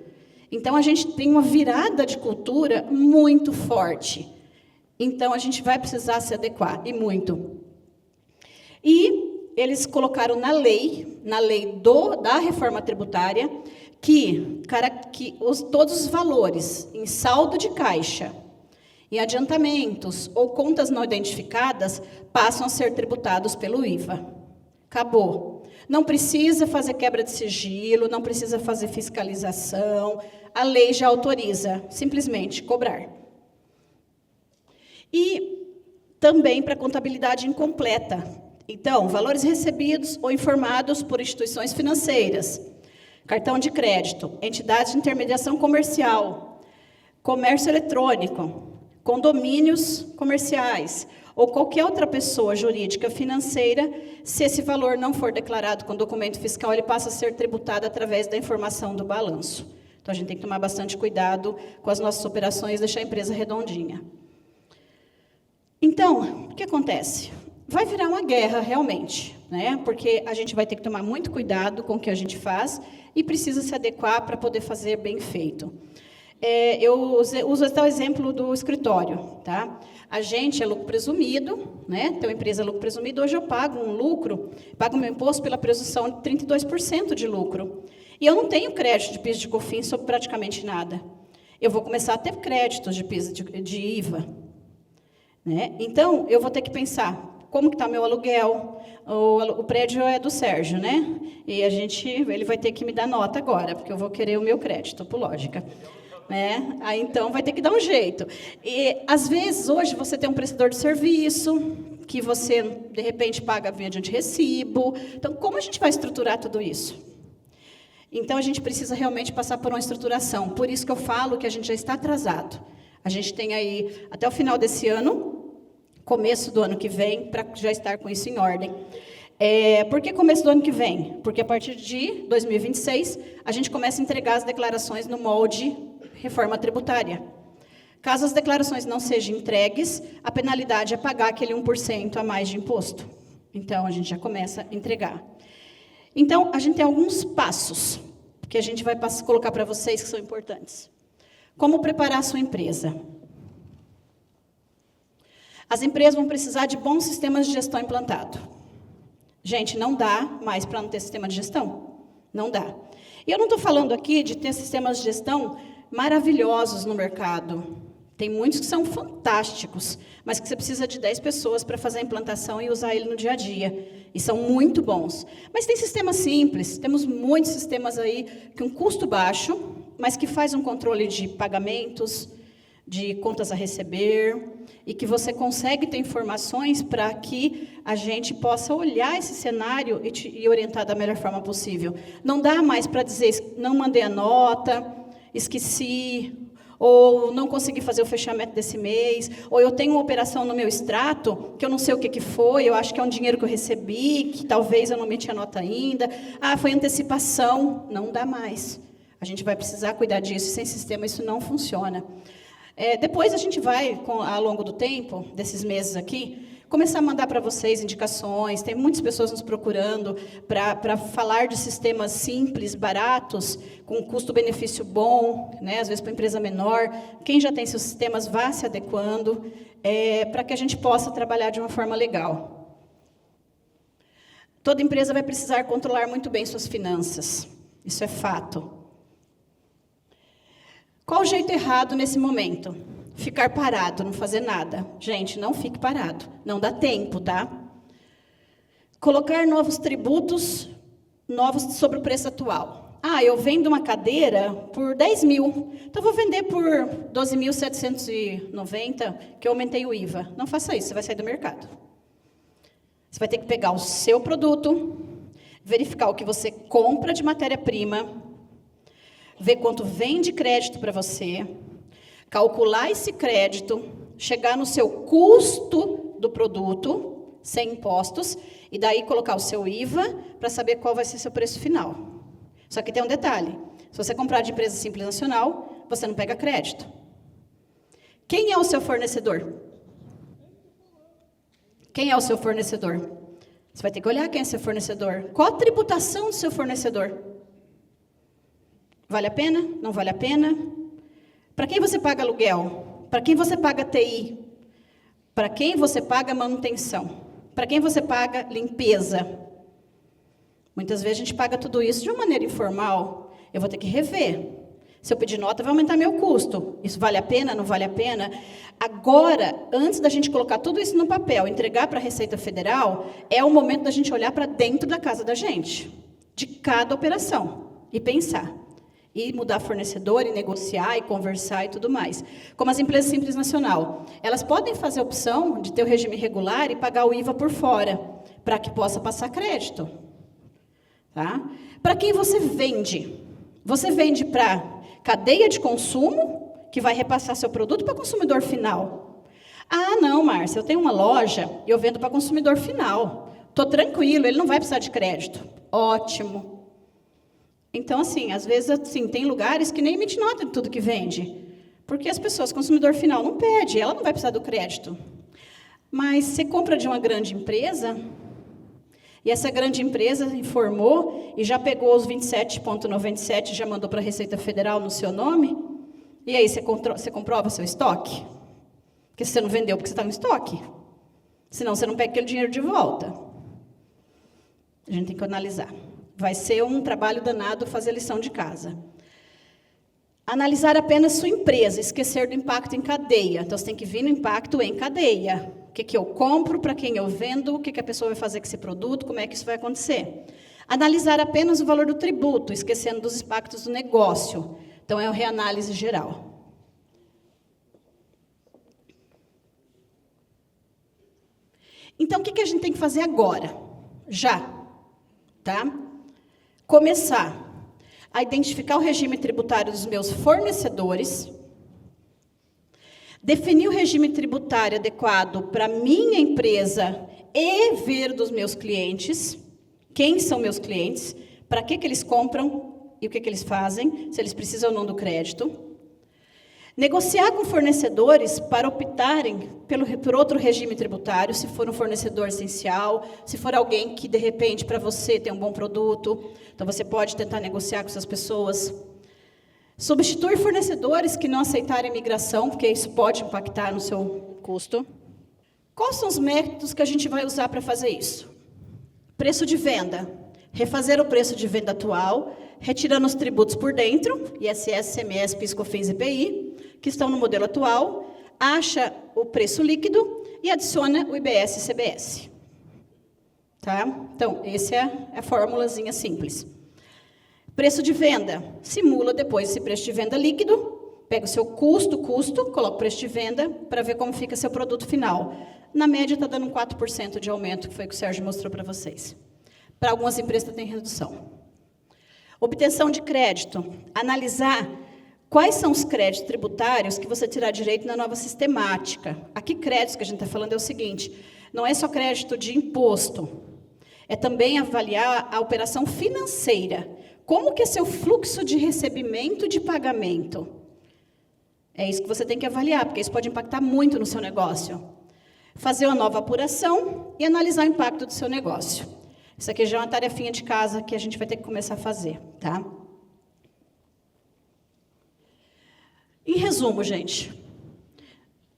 Então, a gente tem uma virada de cultura muito forte. Então, a gente vai precisar se adequar, e muito. E eles colocaram na lei da reforma tributária, que todos os valores em saldo de caixa, em adiantamentos ou contas não identificadas, passam a ser tributados pelo IVA. Acabou. Não precisa fazer quebra de sigilo, não precisa fazer fiscalização, a lei já autoriza, simplesmente, cobrar. E também para contabilidade incompleta. Então, valores recebidos ou informados por instituições financeiras, cartão de crédito, entidades de intermediação comercial, comércio eletrônico, condomínios comerciais, ou qualquer outra pessoa jurídica financeira, se esse valor não for declarado com documento fiscal, ele passa a ser tributado através da informação do balanço. Então, a gente tem que tomar bastante cuidado com as nossas operações e deixar a empresa redondinha. Então, o que acontece? Vai virar uma guerra, realmente, né? Porque a gente vai ter que tomar muito cuidado com o que a gente faz e precisa se adequar para poder fazer bem feito. Eu uso até o exemplo do escritório, tá? A gente é lucro presumido, né? Então, a empresa é lucro presumido. Hoje eu pago um lucro, pago meu imposto pela presunção de 32% de lucro. E eu não tenho crédito de PIS de COFINS sobre praticamente nada. Eu vou começar a ter créditos de PIS de IVA, né? Então, eu vou ter que pensar como que está meu aluguel. O prédio é do Sérgio, né? E ele vai ter que me dar nota agora, porque eu vou querer o meu crédito, por lógica. Né? Aí, então, vai ter que dar um jeito. E, às vezes, hoje, você tem um prestador de serviço, que você, de repente, paga mediante recibo. Então, como a gente vai estruturar tudo isso? Então, a gente precisa realmente passar por uma estruturação. Por isso que eu falo que a gente já está atrasado. A gente tem aí, até o final desse ano, começo do ano que vem, para já estar com isso em ordem. Por que começo do ano que vem? Porque a partir de 2026, a gente começa a entregar as declarações no molde reforma tributária. Caso as declarações não sejam entregues, a penalidade é pagar aquele 1% a mais de imposto. Então, a gente já começa a entregar. Então, a gente tem alguns passos que a gente vai colocar para vocês que são importantes. Como preparar a sua empresa? As empresas vão precisar de bons sistemas de gestão implantado. Gente, não dá mais para não ter sistema de gestão. Não dá. E eu não estou falando aqui de ter sistemas de gestão maravilhosos no mercado. Tem muitos que são fantásticos, mas que você precisa de 10 pessoas para fazer a implantação e usar ele no dia a dia. E são muito bons. Mas tem sistemas simples. Temos muitos sistemas aí com custo baixo, mas que faz um controle de pagamentos, de contas a receber, e que você consegue ter informações para que a gente possa olhar esse cenário e orientar da melhor forma possível. Não dá mais para dizer, não mandei a nota, esqueci, ou não consegui fazer o fechamento desse mês, ou eu tenho uma operação no meu extrato, que eu não sei o que foi, eu acho que é um dinheiro que eu recebi, que talvez eu não meti a nota ainda, foi antecipação, não dá mais. A gente vai precisar cuidar disso, sem sistema isso não funciona. Depois a gente vai, ao longo do tempo, desses meses aqui, começar a mandar para vocês indicações. Tem muitas pessoas nos procurando para falar de sistemas simples, baratos, com custo-benefício bom, né? Às vezes para empresa menor. Quem já tem seus sistemas, vá se adequando, para que a gente possa trabalhar de uma forma legal. Toda empresa vai precisar controlar muito bem suas finanças. Isso é fato. Qual o jeito errado nesse momento? Ficar parado, não fazer nada. Gente, não fique parado. Não dá tempo, tá? Colocar novos tributos, novos sobre o preço atual. eu vendo uma cadeira por 10 mil, então vou vender por 12.790, que eu aumentei o IVA. Não faça isso, você vai sair do mercado. Você vai ter que pegar o seu produto, verificar o que você compra de matéria-prima, ver quanto vem de crédito para você, calcular esse crédito, chegar no seu custo do produto, sem impostos, e daí colocar o seu IVA para saber qual vai ser seu preço final. Só que tem um detalhe, se você comprar de empresa Simples Nacional, você não pega crédito. Quem é o seu fornecedor? Quem é o seu fornecedor? Você vai ter que olhar quem é seu fornecedor. Qual a tributação do seu fornecedor? Vale a pena? Não vale a pena? Para quem você paga aluguel? Para quem você paga TI? Para quem você paga manutenção? Para quem você paga limpeza? Muitas vezes a gente paga tudo isso de uma maneira informal. Eu vou ter que rever. Se eu pedir nota, vai aumentar meu custo. Isso vale a pena? Não vale a pena? Agora, antes da gente colocar tudo isso no papel, entregar para a Receita Federal, é o momento da gente olhar para dentro da casa da gente, de cada operação, e pensar. E mudar fornecedor, e negociar, e conversar, e tudo mais. Como as empresas Simples Nacional, elas podem fazer a opção de ter o regime regular e pagar o IVA por fora, para que possa passar crédito. Tá? Para quem você vende? Você vende para cadeia de consumo, que vai repassar seu produto para o consumidor final. Ah, não, Márcia, eu tenho uma loja e eu vendo para consumidor final. Estou tranquilo, ele não vai precisar de crédito. Ótimo. Então, assim, às vezes, assim, tem lugares que nem emite nota de tudo que vende. Porque as pessoas, consumidor final, não pede, ela não vai precisar do crédito. Mas você compra de uma grande empresa, e essa grande empresa informou e já pegou os 27,97 e já mandou para a Receita Federal no seu nome, e aí você comprova seu estoque? Porque você não vendeu porque você está no estoque. Senão você não pega aquele dinheiro de volta. A gente tem que analisar. Vai ser um trabalho danado fazer a lição de casa. Analisar apenas sua empresa, esquecer do impacto em cadeia. Então, você tem que vir no impacto em cadeia. O que eu compro, para quem eu vendo, o que a pessoa vai fazer com esse produto, como é que isso vai acontecer. Analisar apenas o valor do tributo, esquecendo dos impactos do negócio. Então, é uma reanálise geral. Então, o que a gente tem que fazer agora? Já. Tá? Começar a identificar o regime tributário dos meus fornecedores, definir o regime tributário adequado para a minha empresa e ver dos meus clientes, quem são meus clientes, para que eles compram e o que eles fazem, se eles precisam ou não do crédito. Negociar com fornecedores para optarem por outro regime tributário, se for um fornecedor essencial, se for alguém que, de repente, para você tem um bom produto, então você pode tentar negociar com essas pessoas. Substituir fornecedores que não aceitarem a migração, porque isso pode impactar no seu custo. Quais são os métodos que a gente vai usar para fazer isso? Preço de venda. Refazer o preço de venda atual, retirando os tributos por dentro, ISS, CMS, PIS, COFINS e IPI, que estão no modelo atual, acha o preço líquido e adiciona o IBS e CBS. Tá? Então, essa é a formulazinha simples. Preço de venda. Simula depois esse preço de venda líquido, pega o seu custo, coloca o preço de venda para ver como fica seu produto final. Na média, está dando um 4% de aumento, que foi o que o Sérgio mostrou para vocês. Para algumas empresas tem redução. Obtenção de crédito. Analisar quais são os créditos tributários que você terá direito na nova sistemática. Aqui, créditos que a gente está falando é o seguinte, não é só crédito de imposto, é também avaliar a operação financeira. Como que é seu fluxo de recebimento e de pagamento? É isso que você tem que avaliar, porque isso pode impactar muito no seu negócio. Fazer uma nova apuração e analisar o impacto do seu negócio. Isso aqui já é uma tarefinha de casa que a gente vai ter que começar a fazer, tá? Em resumo, gente,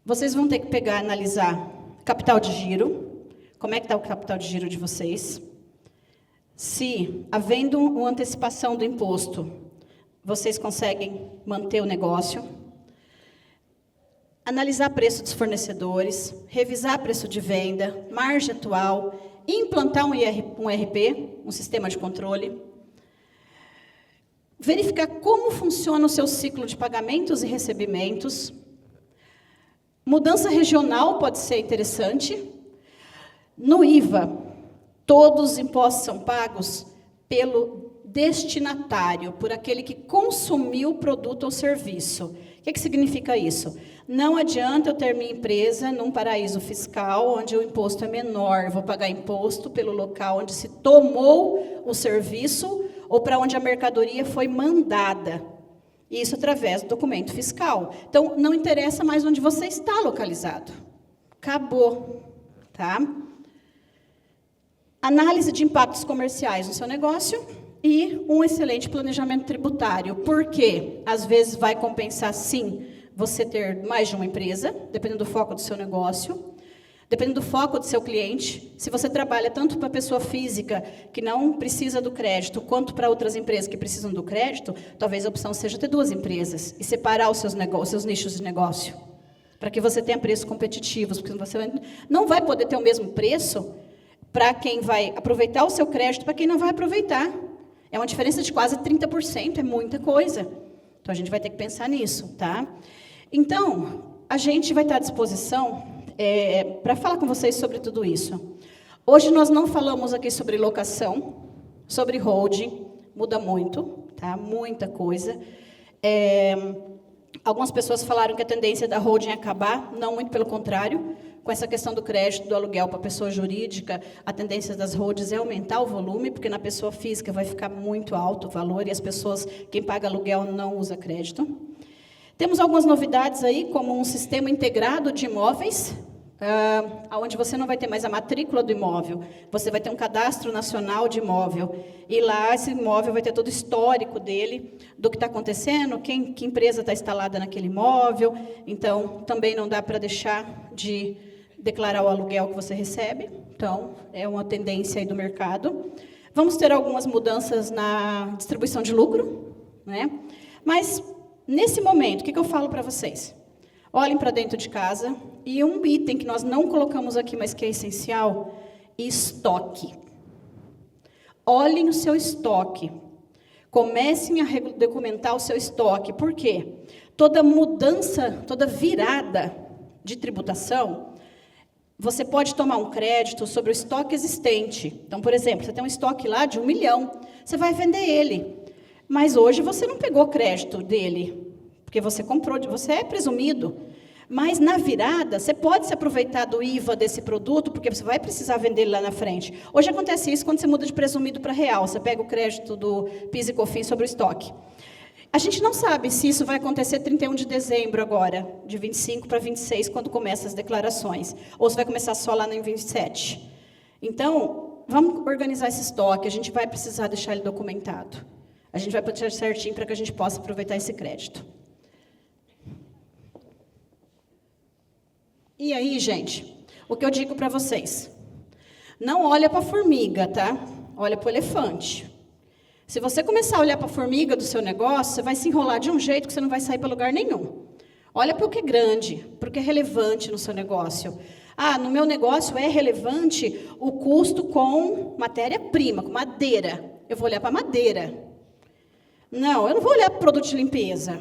vocês vão ter que pegar e analisar capital de giro, como é que está o capital de giro de vocês, se, havendo uma antecipação do imposto, vocês conseguem manter o negócio, analisar preço dos fornecedores, revisar preço de venda, margem atual, implantar um ERP, um sistema de controle, verificar como funciona o seu ciclo de pagamentos e recebimentos. Mudança regional pode ser interessante. No IVA, todos os impostos são pagos pelo destinatário, por aquele que consumiu o produto ou serviço. O que significa isso? Não adianta eu ter minha empresa num paraíso fiscal, onde o imposto é menor. Eu vou pagar imposto pelo local onde se tomou o serviço ou para onde a mercadoria foi mandada. Isso através do documento fiscal. Então, não interessa mais onde você está localizado. Acabou. Tá? Análise de impactos comerciais no seu negócio e um excelente planejamento tributário. Por quê? Às vezes vai compensar, sim, você ter mais de uma empresa, dependendo do foco do seu negócio, dependendo do foco do seu cliente. Se você trabalha tanto para a pessoa física, que não precisa do crédito, quanto para outras empresas que precisam do crédito, talvez a opção seja ter 2 empresas e separar os seus nichos de negócio, para que você tenha preços competitivos, porque você não vai poder ter o mesmo preço para quem vai aproveitar o seu crédito, para quem não vai aproveitar. É uma diferença de quase 30%, é muita coisa. Então, a gente vai ter que pensar nisso, tá? Então, a gente vai estar à disposição para falar com vocês sobre tudo isso. Hoje, nós não falamos aqui sobre locação, sobre holding, muda muito, tá? Muita coisa. Algumas pessoas falaram que a tendência da holding é acabar, não, muito pelo contrário. Com essa questão do crédito, do aluguel para a pessoa jurídica, a tendência das holdings é aumentar o volume, porque na pessoa física vai ficar muito alto o valor, e as pessoas, quem paga aluguel, não usa crédito. Temos algumas novidades aí, como um sistema integrado de imóveis, onde você não vai ter mais a matrícula do imóvel, você vai ter um cadastro nacional de imóvel, e lá esse imóvel vai ter todo o histórico dele, do que está acontecendo, que empresa está instalada naquele imóvel. Então, também não dá para deixar de declarar o aluguel que você recebe. Então, é uma tendência aí do mercado. Vamos ter algumas mudanças na distribuição de lucro, né? Mas, nesse momento, o que eu falo para vocês? Olhem para dentro de casa, e um item que nós não colocamos aqui, mas que é essencial, estoque. Olhem o seu estoque. Comecem a documentar o seu estoque. Por quê? Toda mudança, toda virada de tributação, você pode tomar um crédito sobre o estoque existente. Então, por exemplo, você tem um estoque lá de 1 milhão, você vai vender ele. Mas hoje você não pegou crédito dele, porque você comprou, você é presumido. Mas na virada, você pode se aproveitar do IVA desse produto, porque você vai precisar vender ele lá na frente. Hoje acontece isso quando você muda de presumido para real, você pega o crédito do PIS e COFINS sobre o estoque. A gente não sabe se isso vai acontecer 31 de dezembro agora, de 25 para 26, quando começam as declarações, ou se vai começar só lá em 27. Então, vamos organizar esse estoque, a gente vai precisar deixar ele documentado. A gente vai deixar certinho para que a gente possa aproveitar esse crédito. E aí, gente, o que eu digo para vocês? Não olha para a formiga, tá? Olha para o elefante. Se você começar a olhar para a formiga do seu negócio, você vai se enrolar de um jeito que você não vai sair para lugar nenhum. Olha para o que é grande, para o que é relevante no seu negócio. Ah, no meu negócio é relevante o custo com matéria-prima, com madeira. Eu vou olhar para madeira. Não, eu não vou olhar para produto de limpeza.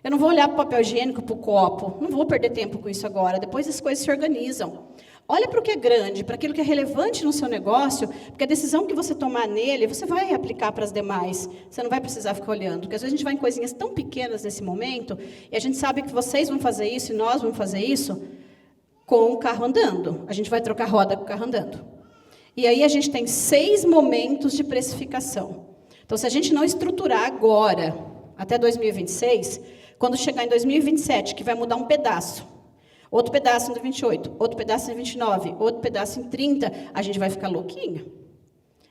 Eu não vou olhar para o papel higiênico, para o copo. Não vou perder tempo com isso agora. Depois as coisas se organizam. Olha para o que é grande, para aquilo que é relevante no seu negócio, porque a decisão que você tomar nele, você vai aplicar para as demais. Você não vai precisar ficar olhando. Porque às vezes a gente vai em coisinhas tão pequenas nesse momento, e a gente sabe que vocês vão fazer isso, e nós vamos fazer isso, com o carro andando. A gente vai trocar roda com o carro andando. E aí a gente tem 6 momentos de precificação. Então, se a gente não estruturar agora, até 2026, quando chegar em 2027, que vai mudar um pedaço, outro pedaço em 28, outro pedaço em 29, outro pedaço em 30, a gente vai ficar louquinho.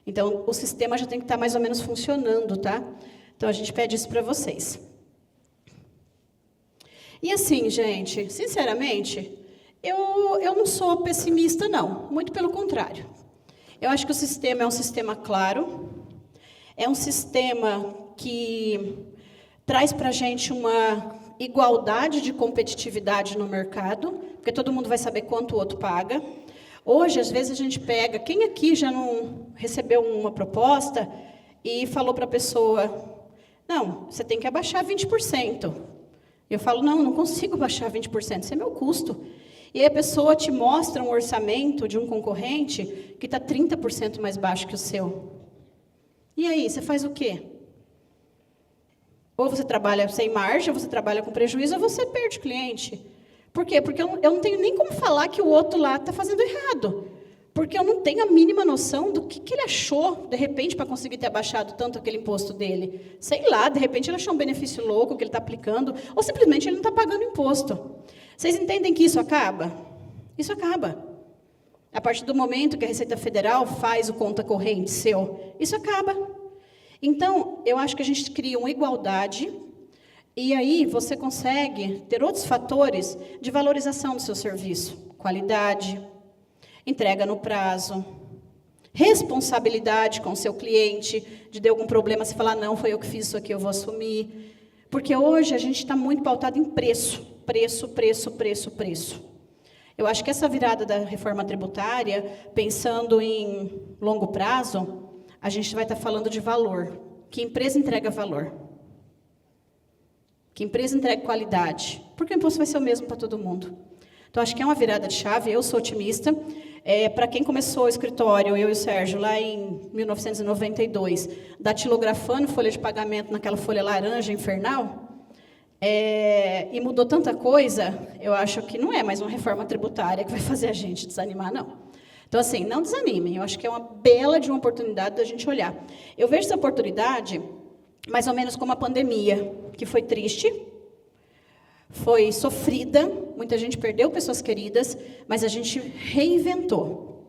Então, o sistema já tem que estar mais ou menos funcionando, tá? Então, a gente pede isso para vocês. E assim, gente, sinceramente, eu não sou pessimista, não. Muito pelo contrário. Eu acho que o sistema é um sistema claro, é um sistema que traz para a gente uma igualdade de competitividade no mercado, porque todo mundo vai saber quanto o outro paga. Hoje, às vezes, a gente pega... Quem aqui já não recebeu uma proposta e falou para a pessoa... Não, você tem que abaixar 20%. Eu falo, não consigo baixar 20%, isso é meu custo. E aí a pessoa te mostra um orçamento de um concorrente que está 30% mais baixo que o seu. E aí, você faz o quê? Ou você trabalha sem margem, ou você trabalha com prejuízo, ou você perde cliente. Por quê? Porque eu não tenho nem como falar que o outro lá está fazendo errado. Porque eu não tenho a mínima noção do que ele achou, de repente, para conseguir ter abaixado tanto aquele imposto dele. Sei lá, de repente ele achou um benefício louco que ele está aplicando, ou simplesmente ele não está pagando imposto. Vocês entendem que isso acaba? Isso acaba. A partir do momento que a Receita Federal faz o conta corrente seu, isso acaba. Então, eu acho que a gente cria uma igualdade, e aí você consegue ter outros fatores de valorização do seu serviço. Qualidade, entrega no prazo, responsabilidade com o seu cliente, de ter algum problema, você falar, não, foi eu que fiz isso aqui, eu vou assumir. Porque hoje a gente está muito pautado em preço. Preço. Eu acho que essa virada da reforma tributária, pensando em longo prazo, a gente vai estar falando de valor. Que empresa entrega valor? Que empresa entrega qualidade? Porque o imposto vai ser o mesmo para todo mundo. Então, acho que é uma virada de chave, eu sou otimista. Para quem começou o escritório, eu e o Sérgio, lá em 1992, datilografando folha de pagamento naquela folha laranja infernal, e mudou tanta coisa, eu acho que não é mais uma reforma tributária que vai fazer a gente desanimar, não. Então, assim, não desanimem, eu acho que é uma bela de uma oportunidade da gente olhar. Eu vejo essa oportunidade mais ou menos como a pandemia, que foi triste, foi sofrida, muita gente perdeu pessoas queridas, mas a gente reinventou.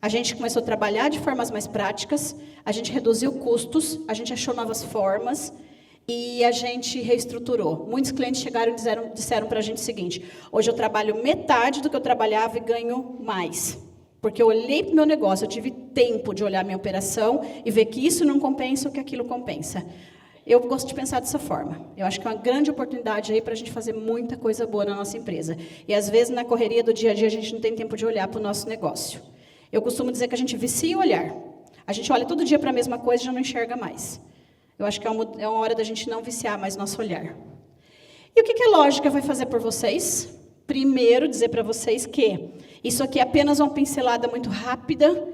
A gente começou a trabalhar de formas mais práticas, a gente reduziu custos, a gente achou novas formas e a gente reestruturou. Muitos clientes chegaram e disseram para a gente o seguinte, hoje eu trabalho metade do que eu trabalhava e ganho mais. Porque eu olhei para o meu negócio, eu tive tempo de olhar a minha operação e ver que isso não compensa ou que aquilo compensa. Eu gosto de pensar dessa forma. Eu acho que é uma grande oportunidade aí para a gente fazer muita coisa boa na nossa empresa. E, às vezes, na correria do dia a dia, a gente não tem tempo de olhar para o nosso negócio. Eu costumo dizer que a gente vicia o olhar. A gente olha todo dia para a mesma coisa e já não enxerga mais. Eu acho que é uma hora da gente não viciar mais nosso olhar. E o que a lógica vai fazer por vocês? Primeiro, dizer para vocês que isso aqui é apenas uma pincelada muito rápida.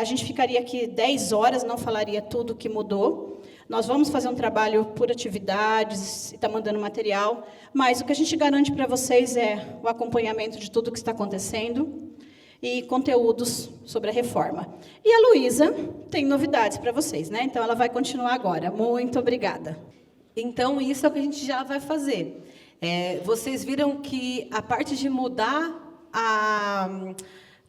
A gente ficaria aqui 10 horas, não falaria tudo o que mudou. Nós vamos fazer um trabalho por atividades, e está mandando material, mas o que a gente garante para vocês é o acompanhamento de tudo o que está acontecendo e conteúdos sobre a reforma. E a Luísa tem novidades para vocês, né? Então, ela vai continuar agora. Muito obrigada. Então, isso é o que a gente já vai fazer. Vocês viram que a parte de mudar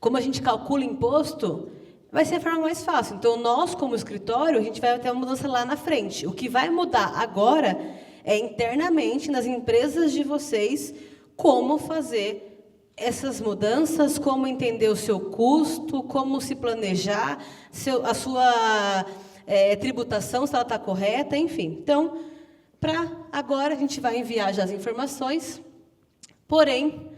como a gente calcula imposto vai ser a forma mais fácil. Então, nós, como escritório, a gente vai ter uma mudança lá na frente. O que vai mudar agora é internamente, nas empresas de vocês, como fazer essas mudanças, como entender o seu custo, como se planejar, a sua tributação, se ela está correta, enfim. Então, para agora, a gente vai enviar já as informações. Porém,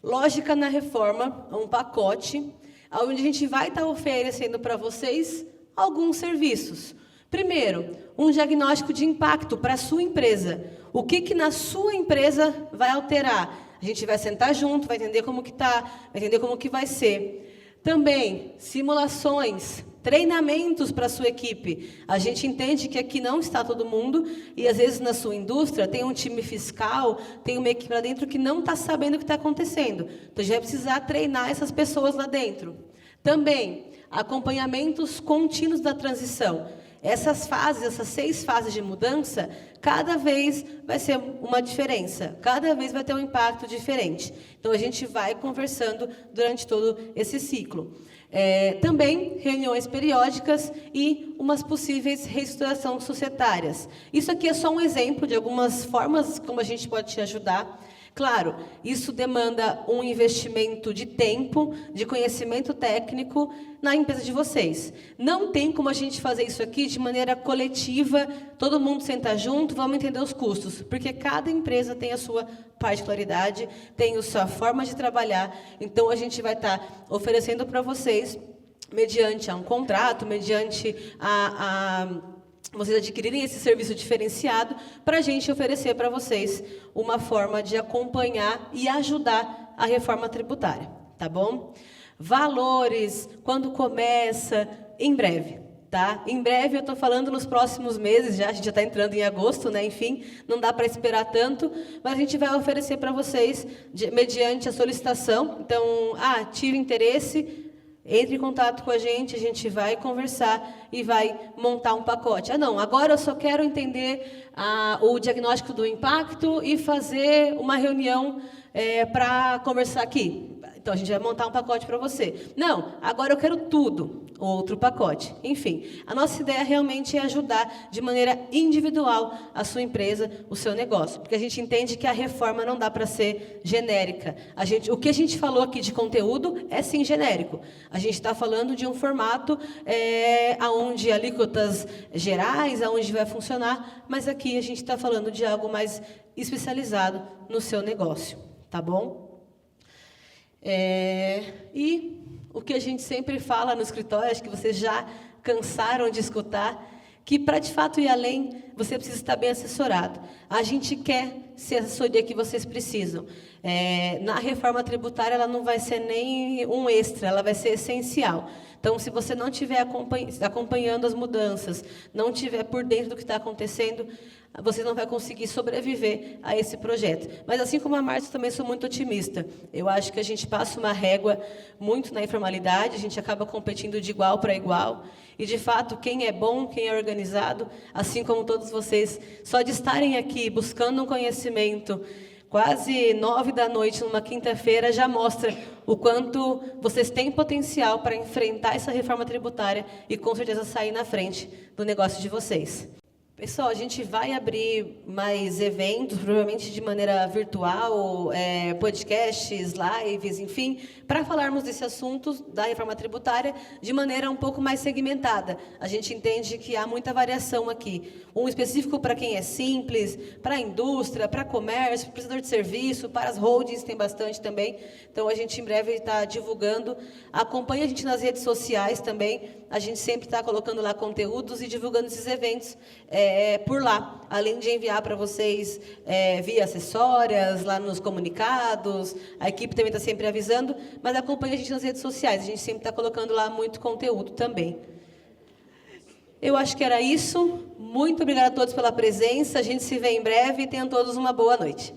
lógica na reforma, um pacote, onde a gente vai estar oferecendo para vocês alguns serviços. Primeiro, um diagnóstico de impacto para a sua empresa. O que na sua empresa vai alterar? A gente vai sentar junto, vai entender como que está, vai entender como que vai ser. Também, simulações, treinamentos para a sua equipe. A gente entende que aqui não está todo mundo, e às vezes na sua indústria tem um time fiscal, tem uma equipe lá dentro que não está sabendo o que está acontecendo. Então, a gente vai precisar treinar essas pessoas lá dentro. Também, acompanhamentos contínuos da transição. Essas 6 fases de mudança, cada vez vai ser uma diferença, cada vez vai ter um impacto diferente. Então, a gente vai conversando durante todo esse ciclo. Também reuniões periódicas e umas possíveis reestruturações societárias. Isso aqui é só um exemplo de algumas formas como a gente pode te ajudar. Claro, isso demanda um investimento de tempo, de conhecimento técnico na empresa de vocês. Não tem como a gente fazer isso aqui de maneira coletiva, todo mundo sentar junto, vamos entender os custos, porque cada empresa tem a sua particularidade, tem a sua forma de trabalhar, então a gente vai estar oferecendo para vocês, mediante um contrato, mediante vocês adquirirem esse serviço diferenciado para a gente oferecer para vocês uma forma de acompanhar e ajudar a reforma tributária, tá bom? Valores, quando começa, em breve, tá? Em breve, eu estou falando nos próximos meses, já, a gente já está entrando em agosto, né? Enfim, não dá para esperar tanto, mas a gente vai oferecer para vocês, mediante a solicitação. Então, tive interesse, entre em contato com a gente vai conversar e vai montar um pacote. Não, agora eu só quero entender o diagnóstico do impacto e fazer uma reunião para conversar aqui. Então, a gente vai montar um pacote para você. Não, agora eu quero tudo, outro pacote. Enfim, a nossa ideia realmente é ajudar de maneira individual a sua empresa, o seu negócio. Porque a gente entende que a reforma não dá para ser genérica. O que a gente falou aqui de conteúdo é, sim, genérico. A gente está falando de um formato onde alíquotas gerais, onde vai funcionar, mas aqui a gente está falando de algo mais especializado no seu negócio. Tá bom? E o que a gente sempre fala no escritório, acho que vocês já cansaram de escutar, que para de fato ir além, você precisa estar bem assessorado. A gente quer ser a assessoria que vocês precisam. Na reforma tributária, ela não vai ser nem um extra, ela vai ser essencial. Então, se você não estiver acompanhando as mudanças, não estiver por dentro do que está acontecendo, você não vai conseguir sobreviver a esse projeto. Mas, assim como a Márcia, também sou muito otimista. Eu acho que a gente passa uma régua muito na informalidade, a gente acaba competindo de igual para igual. E, de fato, quem é bom, quem é organizado, assim como todos vocês, só de estarem aqui buscando um conhecimento, quase 9 da noite, numa quinta-feira, já mostra o quanto vocês têm potencial para enfrentar essa reforma tributária e, com certeza, sair na frente do negócio de vocês. Pessoal, a gente vai abrir mais eventos, provavelmente de maneira virtual, podcasts, lives, enfim, para falarmos desse assunto da reforma tributária de maneira um pouco mais segmentada. A gente entende que há muita variação aqui. Um específico para quem é simples, para a indústria, para comércio, para prestador de serviço, para as holdings tem bastante também. Então, a gente em breve está divulgando. Acompanhe a gente nas redes sociais também. A gente sempre está colocando lá conteúdos e divulgando esses eventos por lá, além de enviar para vocês via acessórias, lá nos comunicados, a equipe também está sempre avisando, mas acompanhe a gente nas redes sociais, a gente sempre está colocando lá muito conteúdo também. Eu acho que era isso. Muito obrigada a todos pela presença, a gente se vê em breve e tenham todos uma boa noite.